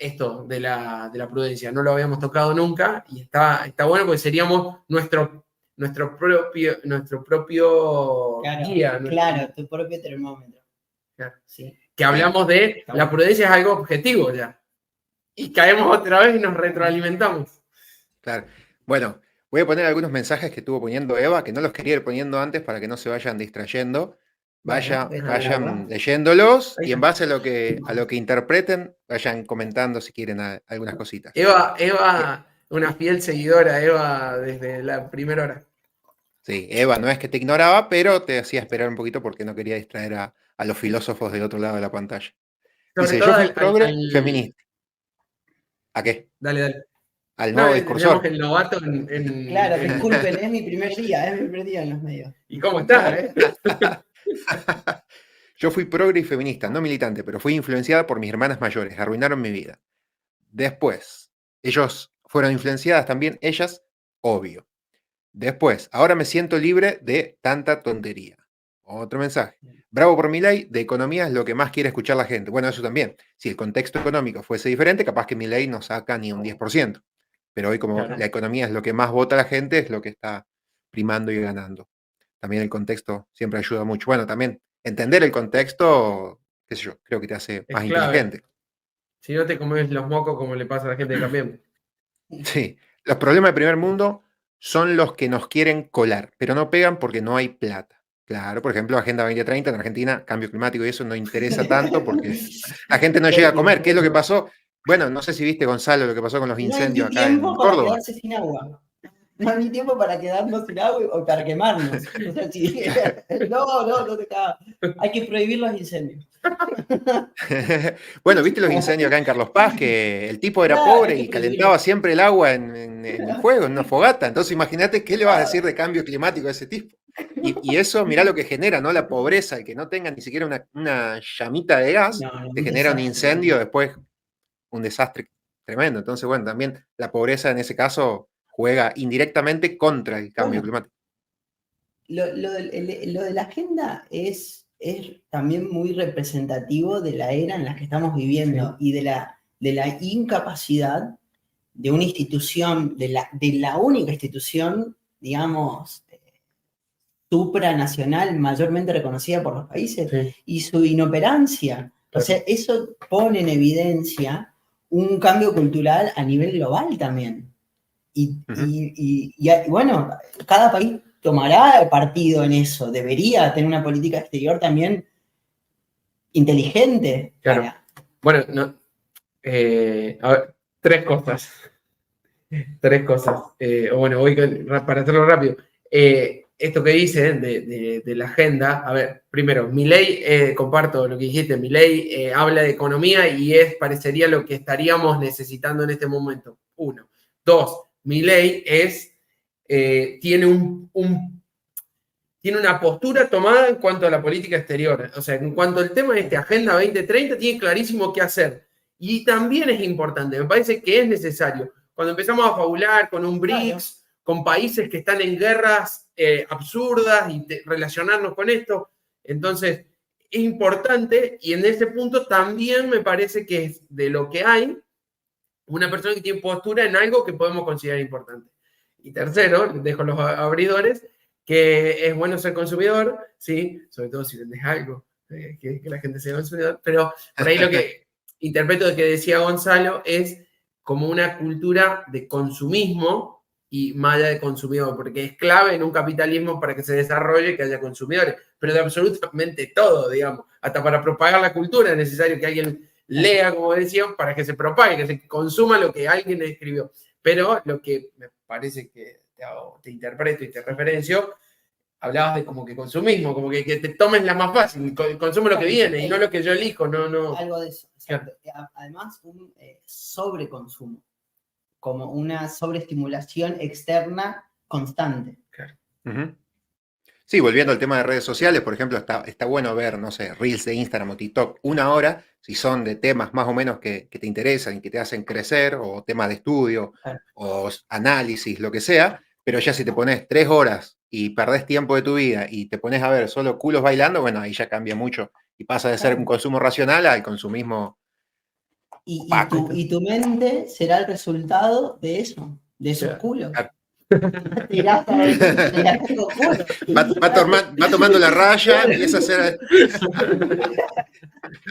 esto de la prudencia. No lo habíamos tocado nunca y está bueno, porque seríamos nuestro propio guía. Claro, tu propio termómetro. Claro. Sí. Que hablamos de la prudencia es algo objetivo ya. Y caemos otra vez y nos retroalimentamos. Claro. Bueno, Voy a poner algunos mensajes que estuvo poniendo Eva, que no los quería ir poniendo antes para que no se vayan distrayendo. Bueno, voy a tomar Vayan agua. leyéndolos Ahí y en está. base a lo que interpreten, vayan comentando si quieren algunas cositas. Eva, una fiel seguidora, Eva, desde la primera hora. Sí, Eva no es que te ignoraba, pero te hacía esperar un poquito porque no quería distraer a los filósofos del otro lado de la pantalla. Sobre Dice, todo yo fui progre feminista. ¿A qué? Dale, dale. Al No, nuevo digamos discursor. el novato Claro, disculpen, es mi primer día en los medios. ¿Y cómo está, Yo fui progre y feminista, no militante, pero fui influenciada por mis hermanas mayores, arruinaron mi vida. Después, ellos fueron influenciadas también, ellas, obvio. Después, ahora me siento libre de tanta tontería. Otro mensaje. Bravo por Milei, de economía es lo que más quiere escuchar la gente. Bueno, eso también. Si el contexto económico fuese diferente, capaz que Milei no saca ni un 10%. Pero hoy, como Claro. la economía es lo que más vota la gente, es lo que está primando y ganando. También el contexto siempre ayuda mucho. Bueno, también entender el contexto, qué sé yo, creo que te hace Es más clave. inteligente. Si no te comes los mocos como le pasa a la gente de Cambiemos. Sí, los problemas del primer mundo son los que nos quieren colar, pero no pegan porque no hay plata. Claro, por ejemplo, Agenda 2030 en Argentina, cambio climático y eso no interesa tanto porque la gente no llega a comer. ¿Qué es lo que pasó? Bueno, no sé si viste, Gonzalo, lo que pasó con los No hay incendios ni acá en tiempo para Córdoba. quedarse sin agua. No hay ni tiempo para quedarnos sin agua o para quemarnos. O sea, si, no te cagas. Hay que prohibir los incendios. Bueno, ¿viste los incendios acá en Carlos Paz? Que el tipo era Claro, pobre hay y que calentaba prohibirlo. siempre el agua en el fuego, en una fogata. Entonces imagínate qué le vas a decir de cambio climático a ese tipo. Y eso, mirá lo que genera, ¿no? La pobreza, el que no tenga ni siquiera una llamita de gas, No, te un genera un desastre. incendio, después un desastre tremendo. Entonces, bueno, también la pobreza en ese caso juega indirectamente contra el cambio Bueno, climático. lo de la agenda es también muy representativo de la era en la que estamos viviendo y de la incapacidad de una institución, de la única institución, digamos, supranacional mayormente reconocida por los países, Sí. y su inoperancia. O sea, eso pone en evidencia un cambio cultural a nivel global también. Bueno, cada país tomará partido en eso, debería tener una política exterior también inteligente. Claro. Bueno, no, a ver, tres cosas. Bueno, para hacerlo rápido. Esto que dice de la agenda, a ver, primero, Milei, comparto lo que dijiste, Milei habla de economía y parecería lo que estaríamos necesitando en este momento. Uno. Dos, Milei tiene tiene una postura tomada en cuanto a la política exterior. O sea, en cuanto al tema de Agenda 2030, tiene clarísimo qué hacer. Y también es importante, me parece que es necesario. Cuando empezamos a fabular con un BRICS, con países que están en guerras absurdas y relacionarnos con esto, entonces es importante y en ese punto también me parece que es de lo que hay una persona que tiene postura en algo que podemos considerar importante. Y tercero, les dejo los abridores, que es bueno ser consumidor, ¿sí? Sobre todo si vendes algo, que la gente sea consumidor, pero por ahí lo que interpreto de que decía Gonzalo es como una cultura de consumismo y más allá de consumidor, porque es clave en un capitalismo para que se desarrolle que haya consumidores, pero de absolutamente todo, digamos, hasta para propagar la cultura es necesario que alguien lea, como decíamos, para que se propague, que se consuma lo que alguien escribió. Pero lo que me parece que te interpreto y te referencio, hablabas de como que consumismo, como que te tomes la más fácil, consume lo que viene y no lo que yo elijo, no. Algo de eso, exacto. Además, un sobreconsumo, como una sobreestimulación externa constante. Claro. Sí, volviendo al tema de redes sociales, por ejemplo, está bueno ver, no sé, Reels de Instagram o TikTok, una hora, si son de temas más o menos que te interesan y que te hacen crecer, o temas de estudio, o análisis, lo que sea, pero ya si te pones 3 horas y perdés tiempo de tu vida y te pones a ver solo culos bailando, bueno, ahí ya cambia mucho y pasa de ser un consumo racional al consumismo opaco. Y tu mente será el resultado de eso, de esos culos. Va tomando la raya, empieza a hacer.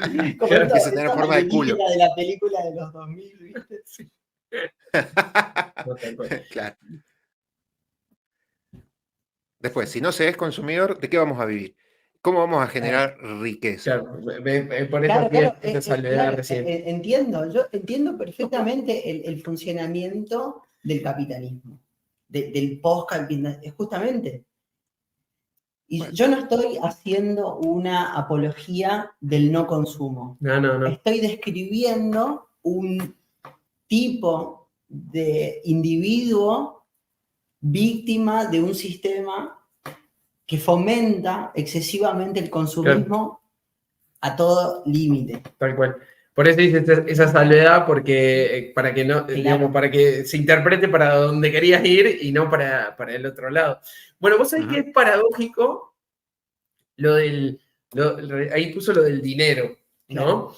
Empieza a tener forma de culo. De la película de los 2000, ¿viste? Claro. Después, si no se es consumidor, ¿de qué vamos a vivir? ¿Cómo vamos a generar riqueza? Claro, por eso Claro, hacía claro, esa salvedad claro, recién. entiendo, yo entiendo perfectamente el funcionamiento del capitalismo, del post-capitalismo, justamente. Y Bueno. yo no estoy haciendo una apología del no consumo. No. Estoy describiendo un tipo de individuo víctima de un sistema que fomenta excesivamente el consumismo a todo límite. Tal cual. Por eso hice esa salvedad, porque para que no, Claro. digamos, para que se interprete para donde querías ir y no para el otro lado. Bueno, vos sabés que es paradójico lo del. Ahí puso lo del dinero, ¿no?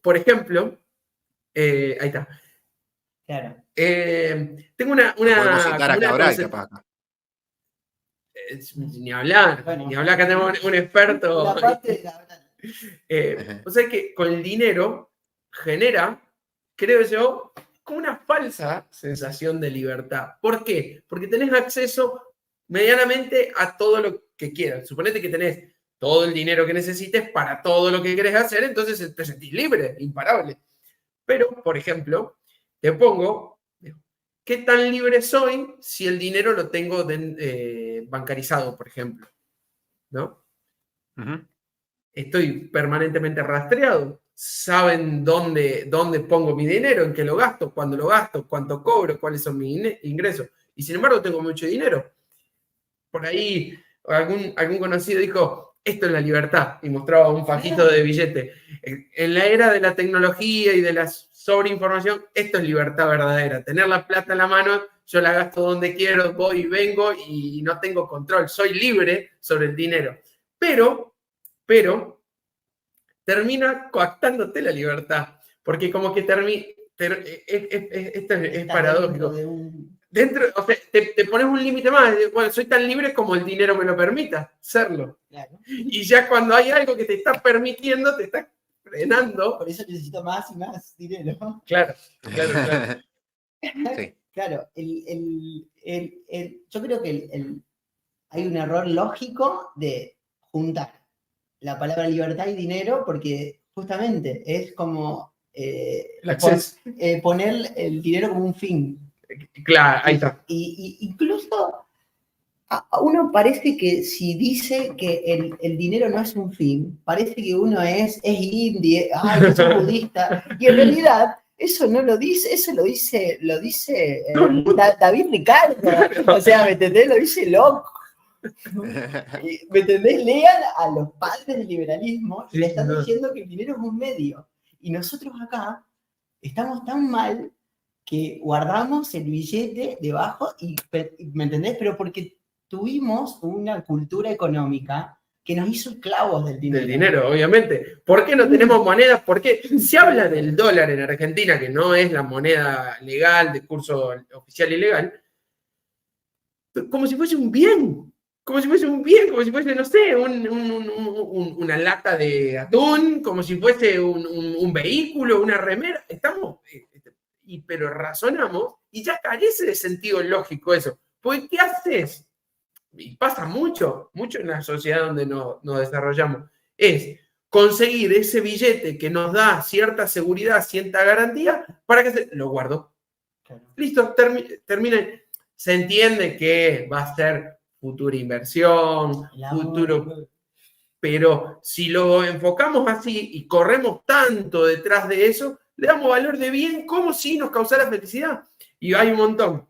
Por ejemplo, ahí está. Claro. Tengo Podemos citar a como una Cabral, capaz. Acá. Ni hablar, Bueno, ni hablar, acá tenemos un experto. La parte de la O sea que con el dinero genera, creo yo, como una falsa sensación de libertad. ¿Por qué? Porque tenés acceso medianamente a todo lo que quieras. Suponete que tenés todo el dinero que necesites para todo lo que querés hacer, entonces te sentís libre, imparable. Pero, por ejemplo, te pongo, ¿qué tan libre soy si el dinero lo tengo bancarizado, por ejemplo? ¿No? Estoy permanentemente rastreado. Saben dónde pongo mi dinero, en qué lo gasto, cuándo lo gasto, cuánto cobro, cuáles son mis ingresos. Y sin embargo tengo mucho dinero. Por ahí algún conocido dijo, esto es la libertad, y mostraba un fajito de billete. En la era de la tecnología y de la sobreinformación, esto es libertad verdadera. Tener la plata en la mano, yo la gasto donde quiero, voy y vengo y no tengo control. Soy libre sobre el dinero. Pero termina coactándote la libertad, porque como que esto es paradójico. O sea, te pones un límite más, bueno, soy tan libre como el dinero me lo permita, serlo. Claro. Y ya cuando hay algo que te está permitiendo, te está frenando. Por eso necesito más y más dinero. Claro. Sí. Claro, yo creo que hay un error lógico de juntar la palabra libertad y dinero, porque justamente es como poner el dinero como un fin. Claro, ahí está. Y incluso a uno parece que si dice que el dinero no es un fin, parece que uno es indie, es budista, y en realidad eso no lo dice, eso lo dice David Ricardo, o sea, ¿me entendés? Lo dice loco. ¿Me entendés? Lean a los padres del liberalismo y le están diciendo que el dinero es un medio. Y nosotros acá estamos tan mal que guardamos el billete debajo ¿me entendés? Pero porque tuvimos una cultura económica que nos hizo esclavos del dinero. Del dinero, obviamente. ¿Por qué no tenemos monedas? ¿Por qué se habla del dólar en Argentina, que no es la moneda legal de curso oficial y legal, como si fuese un bien? Como si fuese un bien, como si fuese, no sé, una lata de atún, como si fuese un vehículo, una remera. Estamos, pero razonamos y ya carece de sentido lógico eso. Pues, ¿qué haces? Y pasa mucho en la sociedad donde nos desarrollamos, es conseguir ese billete que nos da cierta seguridad, cierta garantía, para que lo guardo. Claro. Listo, termina. Se entiende que va a ser futura inversión, futuro. Pero si lo enfocamos así y corremos tanto detrás de eso, le damos valor de bien como si nos causara felicidad. Y hay un montón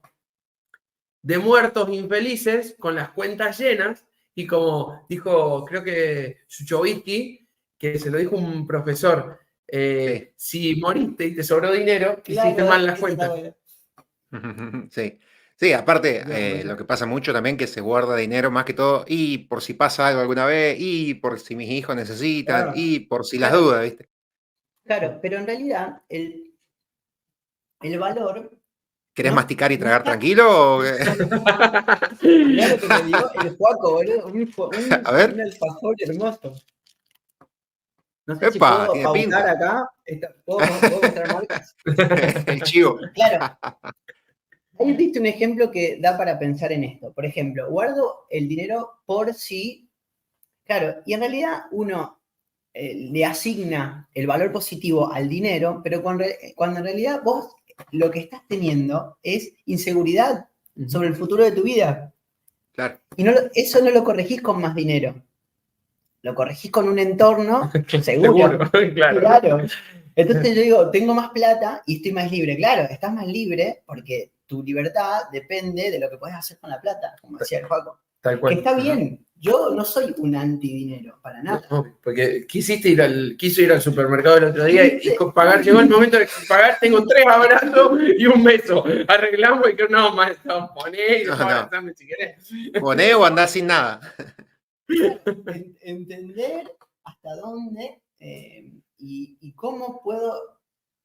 de muertos infelices con las cuentas llenas, y como dijo, creo que Suchovitsky, que se lo dijo un profesor, sí. Si moriste y te sobró dinero, hiciste mal las cuentas. Sí, aparte, lo que pasa mucho también que se guarda dinero más que todo, y por si pasa algo alguna vez, y por si mis hijos necesitan, claro, y por si las dudas, ¿viste? Claro, pero en realidad el valor... ¿Querés masticar y tragar tranquilo? Mirá lo que me dio el Juaco, boludo. A ver. Un alfajor hermoso. No sé. Epa, si puedo pautar acá. ¿Puedo mostrar marcas? El chivo. Claro. Ahí viste un ejemplo que da para pensar en esto. Por ejemplo, guardo el dinero por si, claro, y en realidad uno le asigna el valor positivo al dinero, pero cuando en realidad vos lo que estás teniendo es inseguridad sobre el futuro de tu vida. Claro. Y eso no lo corregís con más dinero. Lo corregís con un entorno seguro. Claro. Entonces yo digo, tengo más plata y estoy más libre. Claro, estás más libre porque tu libertad depende de lo que puedes hacer con la plata, como decía el Joaco. Tal cual. Que está bien. Yo no soy un antidinero, para nada. No, porque quiso ir al supermercado el otro día y pagar, llegó el momento de pagar, tengo 3 abrazos y un beso. Arreglamos y que no, maestro, poné y después abrazame si querés. Poné o andás sin nada. Entender hasta dónde y cómo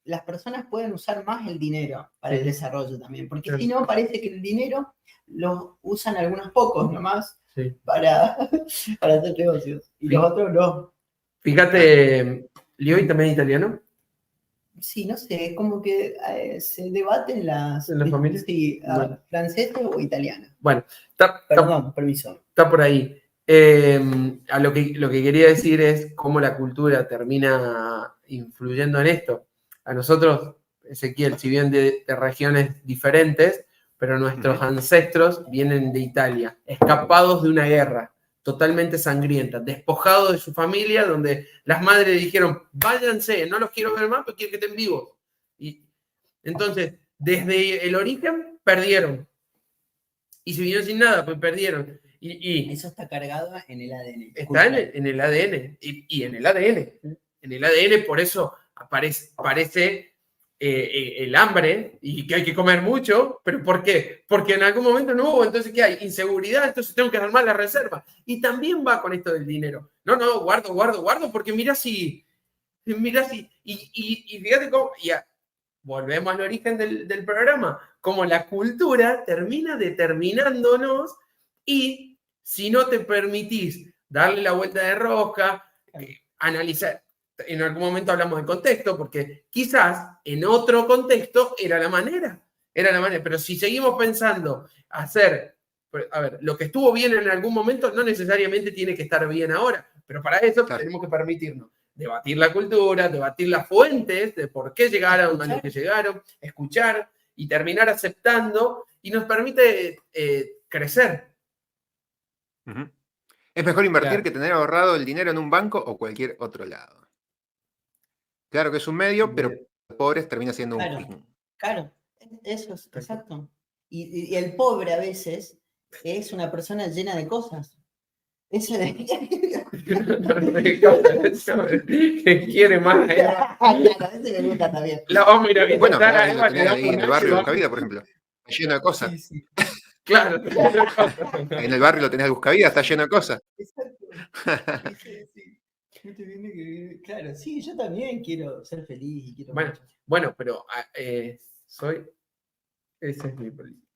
las personas pueden usar más el dinero para el desarrollo también, porque si no parece que el dinero lo usan algunos pocos nomás para hacer negocios y los otros no. Fíjate, ¿Lioi también es italiano? Sí, no sé, es como que se debaten ¿En la familia? Sí, Bueno. francés o italiano. Bueno, Perdón, permiso. Está por ahí. A lo que quería decir es cómo la cultura termina influyendo en esto. A nosotros, Ezequiel, si bien de regiones diferentes, pero nuestros ancestros vienen de Italia, escapados de una guerra totalmente sangrienta, despojados de su familia, donde las madres dijeron, váyanse, no los quiero ver más, pero quiero que estén vivos. Y entonces, desde el origen, perdieron. Y si vinieron sin nada, pues perdieron. Eso está cargado en el ADN. Está en el ADN. Y en el ADN. En el ADN, por eso aparece el hambre y que hay que comer mucho. ¿Pero por qué? Porque en algún momento no hubo. Entonces, ¿qué hay? Inseguridad. Entonces tengo que armar la reserva. Y también va con esto del dinero. No, guardo, porque mira si. Y fíjate cómo. Volvemos al origen del programa. Como la cultura termina determinándonos y si no te permitís darle la vuelta de rosca, analizar, en algún momento hablamos de contexto, porque quizás en otro contexto era la manera, pero si seguimos pensando hacer, a ver, lo que estuvo bien en algún momento no necesariamente tiene que estar bien ahora, pero para eso tenemos que permitirnos debatir la cultura, debatir las fuentes de por qué llegaron a lo que llegaron, escuchar y terminar aceptando, y nos permite crecer. Es mejor invertir que tener ahorrado el dinero en un banco o cualquier otro lado. Claro que es un medio, pero los pobres termina siendo un fin. Claro, eso es exacto. Y el pobre a veces es una persona llena de cosas. Eso de... que quiere más. Claro, ese me gusta también. La vamos a ir a visitar. Bueno, lo tenés ahí en el barrio de Buscavida, por ejemplo. Está lleno de cosas. Sí. Claro. En el barrio lo tenés de Buscavida, está lleno de cosas. Exacto. Sí. Claro, sí, yo también quiero ser feliz y quiero... Bueno, pero esa es mi política.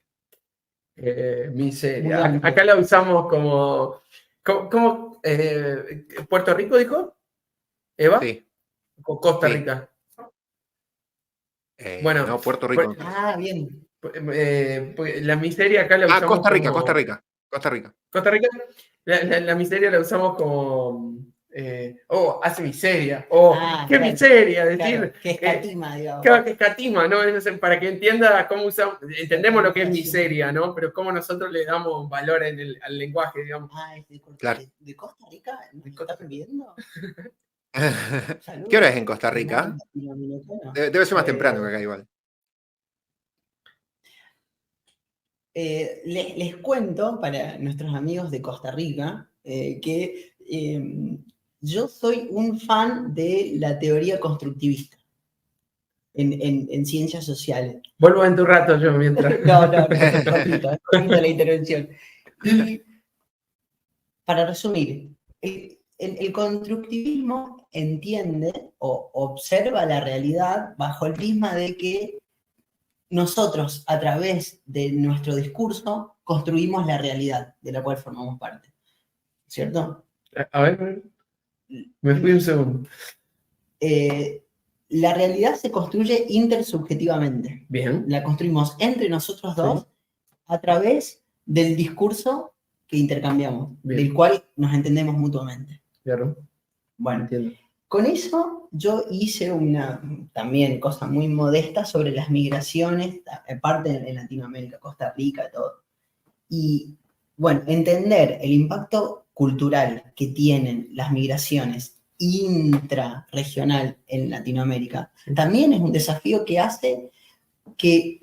Miseria. Acá la usamos como ¿Puerto Rico dijo? ¿Eva? Sí. ¿O Costa Rica? Bueno, no, Puerto Rico. Bien. La miseria acá la usamos Costa Rica, como... Costa Rica. ¿Costa Rica? La miseria la usamos como... hace miseria. ¡Qué miseria! Decir, claro, que escatima, digamos. Claro, que escatima, ¿no? Para que entienda cómo usamos... Entendemos lo que es miseria, ¿no? Pero cómo nosotros le damos valor al lenguaje, digamos. ¿De Costa Rica? ¿Me estás viendo? ¿Qué hora es en Costa Rica? Debe ser más temprano que acá igual. Les cuento para nuestros amigos de Costa Rica que yo soy un fan de la teoría constructivista en ciencias sociales. Vuelvo en tu rato yo mientras... es cortito la intervención. Y para resumir, el constructivismo entiende o observa la realidad bajo el prisma de que nosotros, a través de nuestro discurso, construimos la realidad de la cual formamos parte. ¿Cierto? A ver, me fui un segundo. la realidad se construye intersubjetivamente. Bien. La construimos entre nosotros dos a través del discurso que intercambiamos, Bien. del cual nos entendemos mutuamente. Claro, Bueno, entiendo. con eso yo hice una también cosa muy modesta sobre las migraciones, aparte en Latinoamérica, Costa Rica, todo. Y bueno, entender el impacto cultural que tienen las migraciones intrarregional en Latinoamérica también es un desafío que hace que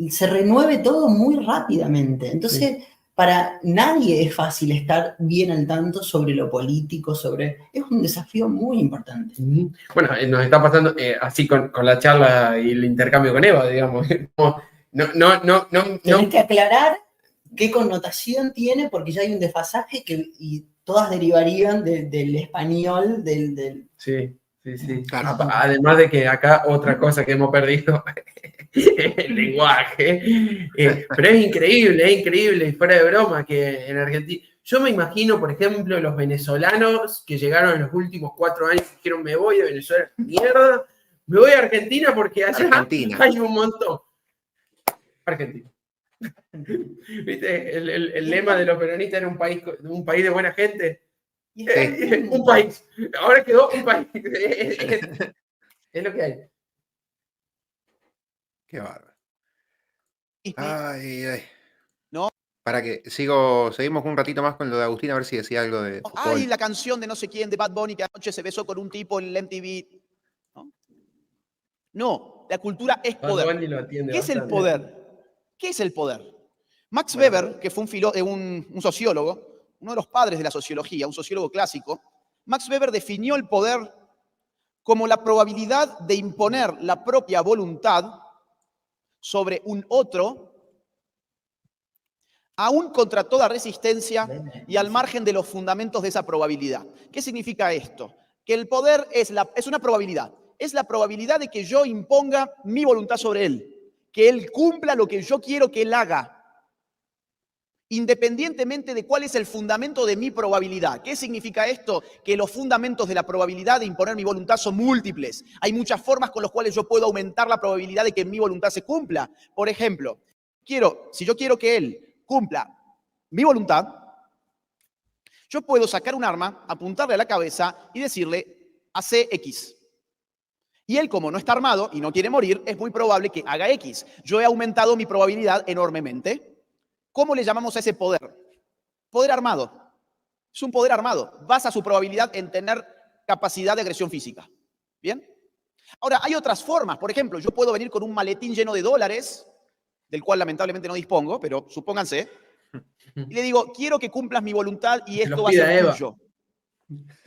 se renueve todo muy rápidamente. Entonces, para nadie es fácil estar bien al tanto sobre lo político, es un desafío muy importante. Bueno, nos está pasando así con la charla y el intercambio con Eva, digamos. Tenés que aclarar qué connotación tiene, porque ya hay un desfasaje y todas derivarían del español, Sí, sí, sí. Claro. Además de que acá otra cosa que hemos perdido el lenguaje. Pero es increíble, y fuera de broma, que en Argentina. Yo me imagino, por ejemplo, los venezolanos que llegaron en los últimos 4 años y dijeron: me voy de Venezuela, mierda, me voy a Argentina porque allá Argentina. hay un montón. Argentina. ¿Viste? El lema de los peronistas era un país de buena gente. Sí. Un país. Ahora quedó un país. Es lo que hay. Qué bárbaro. Y- Ay, ay. ¿No? Para que seguimos un ratito más con lo de Agustín, a ver si decía algo de fútbol. Ay, la canción de no sé quién, de Bad Bunny, que anoche se besó con un tipo en el MTV. No, la cultura es Bad poder. Bunny lo atiende ¿Qué es el bastante. poder? ¿Qué es el poder? Max Bueno. Weber, que fue un sociólogo, uno de los padres de la sociología, un sociólogo clásico, Max Weber definió el poder como la probabilidad de imponer la propia voluntad sobre un otro, aún contra toda resistencia y al margen de los fundamentos de esa probabilidad. ¿Qué significa esto? Que el poder es una probabilidad. Es la probabilidad de que yo imponga mi voluntad sobre él, que él cumpla lo que yo quiero que él haga, independientemente de cuál es el fundamento de mi probabilidad. ¿Qué significa esto? Que los fundamentos de la probabilidad de imponer mi voluntad son múltiples. Hay muchas formas con las cuales yo puedo aumentar la probabilidad de que mi voluntad se cumpla. Por ejemplo, si yo quiero que él cumpla mi voluntad, yo puedo sacar un arma, apuntarle a la cabeza y decirle: hace X. Y él, como no está armado y no quiere morir, es muy probable que haga X. Yo he aumentado mi probabilidad enormemente. ¿Cómo le llamamos a ese poder? Poder armado. Es un poder armado. Basa su probabilidad en tener capacidad de agresión física. ¿Bien? Ahora, hay otras formas. Por ejemplo, yo puedo venir con un maletín lleno de dólares, del cual lamentablemente no dispongo, pero supónganse, y le digo: quiero que cumplas mi voluntad y esto va a ser tuyo.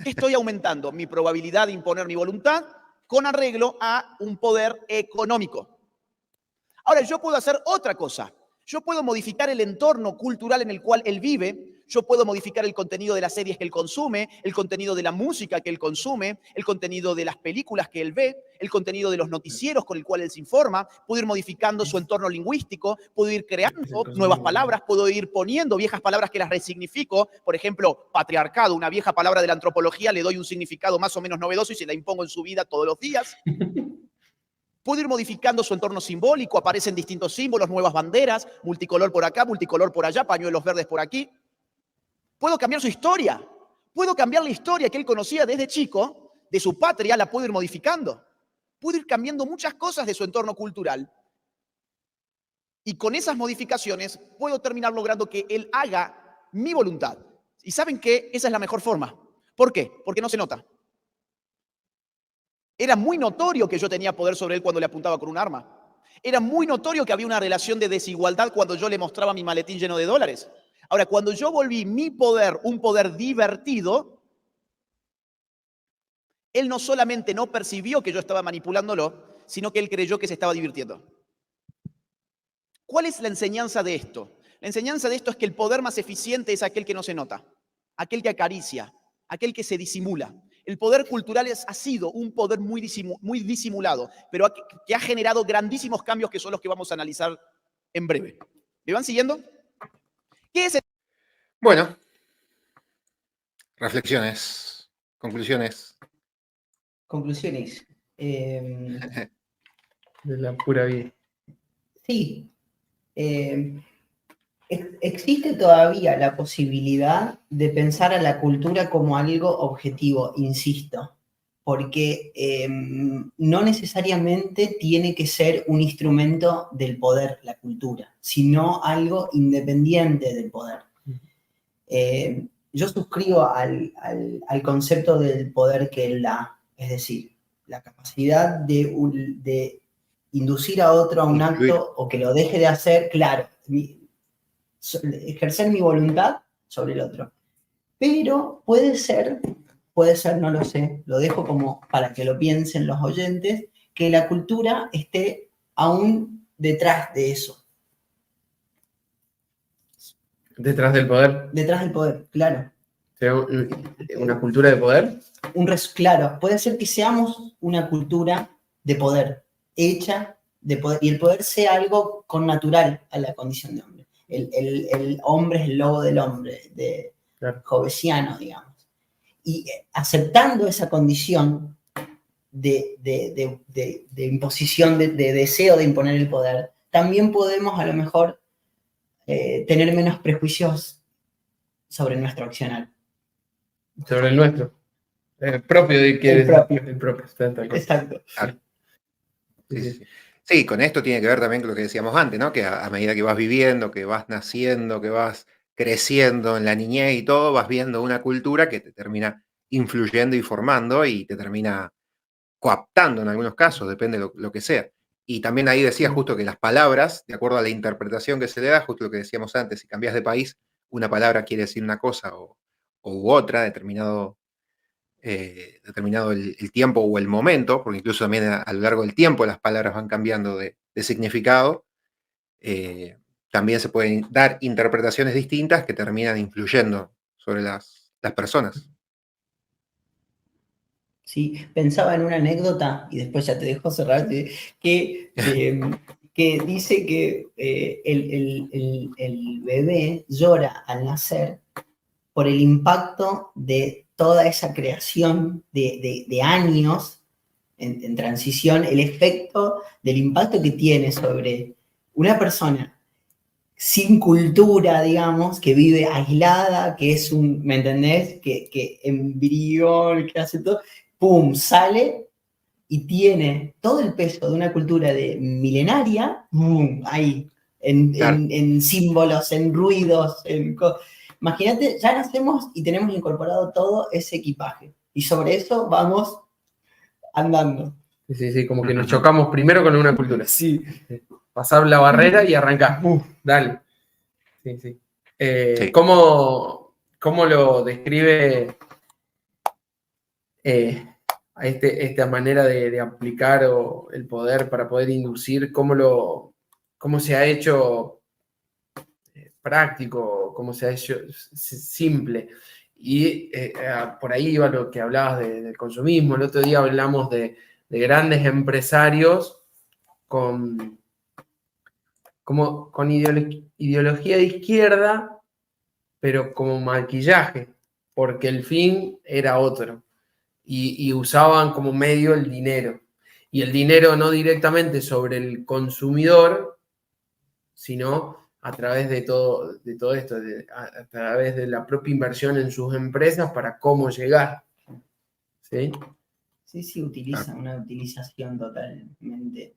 ¿Qué estoy aumentando? Mi probabilidad de imponer mi voluntad con arreglo a un poder económico. Ahora, yo puedo hacer otra cosa. Yo puedo modificar el entorno cultural en el cual él vive. Yo puedo modificar el contenido de las series que él consume, el contenido de la música que él consume, el contenido de las películas que él ve, el contenido de los noticieros con el cual él se informa. Puedo ir modificando su entorno lingüístico, puedo ir creando nuevas palabras, puedo ir poniendo viejas palabras que las resignifico. Por ejemplo, patriarcado, una vieja palabra de la antropología, le doy un significado más o menos novedoso y se la impongo en su vida todos los días. Puedo ir modificando su entorno simbólico, aparecen distintos símbolos, nuevas banderas, multicolor por acá, multicolor por allá, pañuelos verdes por aquí. Puedo cambiar su historia. Puedo cambiar la historia que él conocía desde chico, de su patria, la puedo ir modificando. Puedo ir cambiando muchas cosas de su entorno cultural. Y con esas modificaciones puedo terminar logrando que él haga mi voluntad. ¿Y saben qué? Esa es la mejor forma. ¿Por qué? Porque no se nota. Era muy notorio que yo tenía poder sobre él cuando le apuntaba con un arma. Era muy notorio que había una relación de desigualdad cuando yo le mostraba mi maletín lleno de dólares. Ahora, cuando yo volví mi poder un poder divertido, él no solamente no percibió que yo estaba manipulándolo, sino que él creyó que se estaba divirtiendo. ¿Cuál es la enseñanza de esto? La enseñanza de esto es que el poder más eficiente es aquel que no se nota, aquel que acaricia, aquel que se disimula. El poder cultural ha sido un poder muy disimulado, pero que ha generado grandísimos cambios que son los que vamos a analizar en breve. ¿Me van siguiendo? ¿Qué es el... Bueno, reflexiones, conclusiones. Conclusiones. De la pura vida. Sí. Existe todavía la posibilidad de pensar a la cultura como algo objetivo, insisto, porque no necesariamente tiene que ser un instrumento del poder, la cultura, sino algo independiente del poder. Yo suscribo al concepto del poder que él da, es decir, la capacidad de inducir a otro a un Influir. acto o que lo deje de hacer, claro, ejercer mi voluntad sobre el otro. Pero puede ser, no lo sé, lo dejo como para que lo piensen los oyentes, que la cultura esté aún detrás de eso. Detrás del poder. Detrás del poder, claro. ¿Será una cultura de poder? Claro, puede ser que seamos una cultura de poder, hecha de poder, y el poder sea algo connatural a la condición de hombre. El hombre es el lobo del hombre, de Claro. Hobbesiano, digamos. Y aceptando esa condición de imposición, de deseo de imponer el poder, también podemos a lo mejor tener menos prejuicios sobre nuestro accionar. Sobre el nuestro. El propio, El propio. El propio. Exacto. Claro. Sí, Sí, sí. sí. Sí, con esto tiene que ver también con lo que decíamos antes, ¿no? Que a medida que vas viviendo, que vas naciendo, que vas creciendo en la niñez y todo, vas viendo una cultura que te termina influyendo y formando y te termina coaptando en algunos casos, depende de lo que sea. Y también ahí decía justo que las palabras, de acuerdo a la interpretación que se le da, justo lo que decíamos antes, si cambias de país, una palabra quiere decir una cosa u otra, determinado el tiempo o el momento, porque incluso también a lo largo del tiempo las palabras van cambiando de significado, también se pueden dar interpretaciones distintas que terminan influyendo sobre las personas. Sí, pensaba en una anécdota, y después ya te dejo cerrar, que dice que el bebé llora al nacer por el impacto de toda esa creación de años en transición, el efecto del impacto que tiene sobre una persona sin cultura, digamos, que vive aislada, que es ¿me entendés? Que embrión, que hace todo, ¡pum!, sale y tiene todo el peso de una cultura milenaria, ¡pum!, ahí, Claro. en símbolos, en ruidos, imagínate, ya nacemos y tenemos incorporado todo ese equipaje. Y sobre eso vamos andando. Sí, como que nos chocamos primero con una cultura. Sí. Pasar la barrera y arrancar. Dale. Sí. Sí. ¿Cómo lo describe a esta manera de aplicar el poder para poder inducir? ¿Cómo se ha hecho práctico? ¿Cómo se ha hecho simple? Y por ahí iba lo que hablabas del consumismo. El otro día hablamos de grandes empresarios con ideología de izquierda, pero como maquillaje, porque el fin era otro. Y usaban como medio el dinero. Y el dinero no directamente sobre el consumidor, sino a través de todo esto, a través de la propia inversión en sus empresas para cómo llegar. ¿Sí? Sí, utiliza una utilización totalmente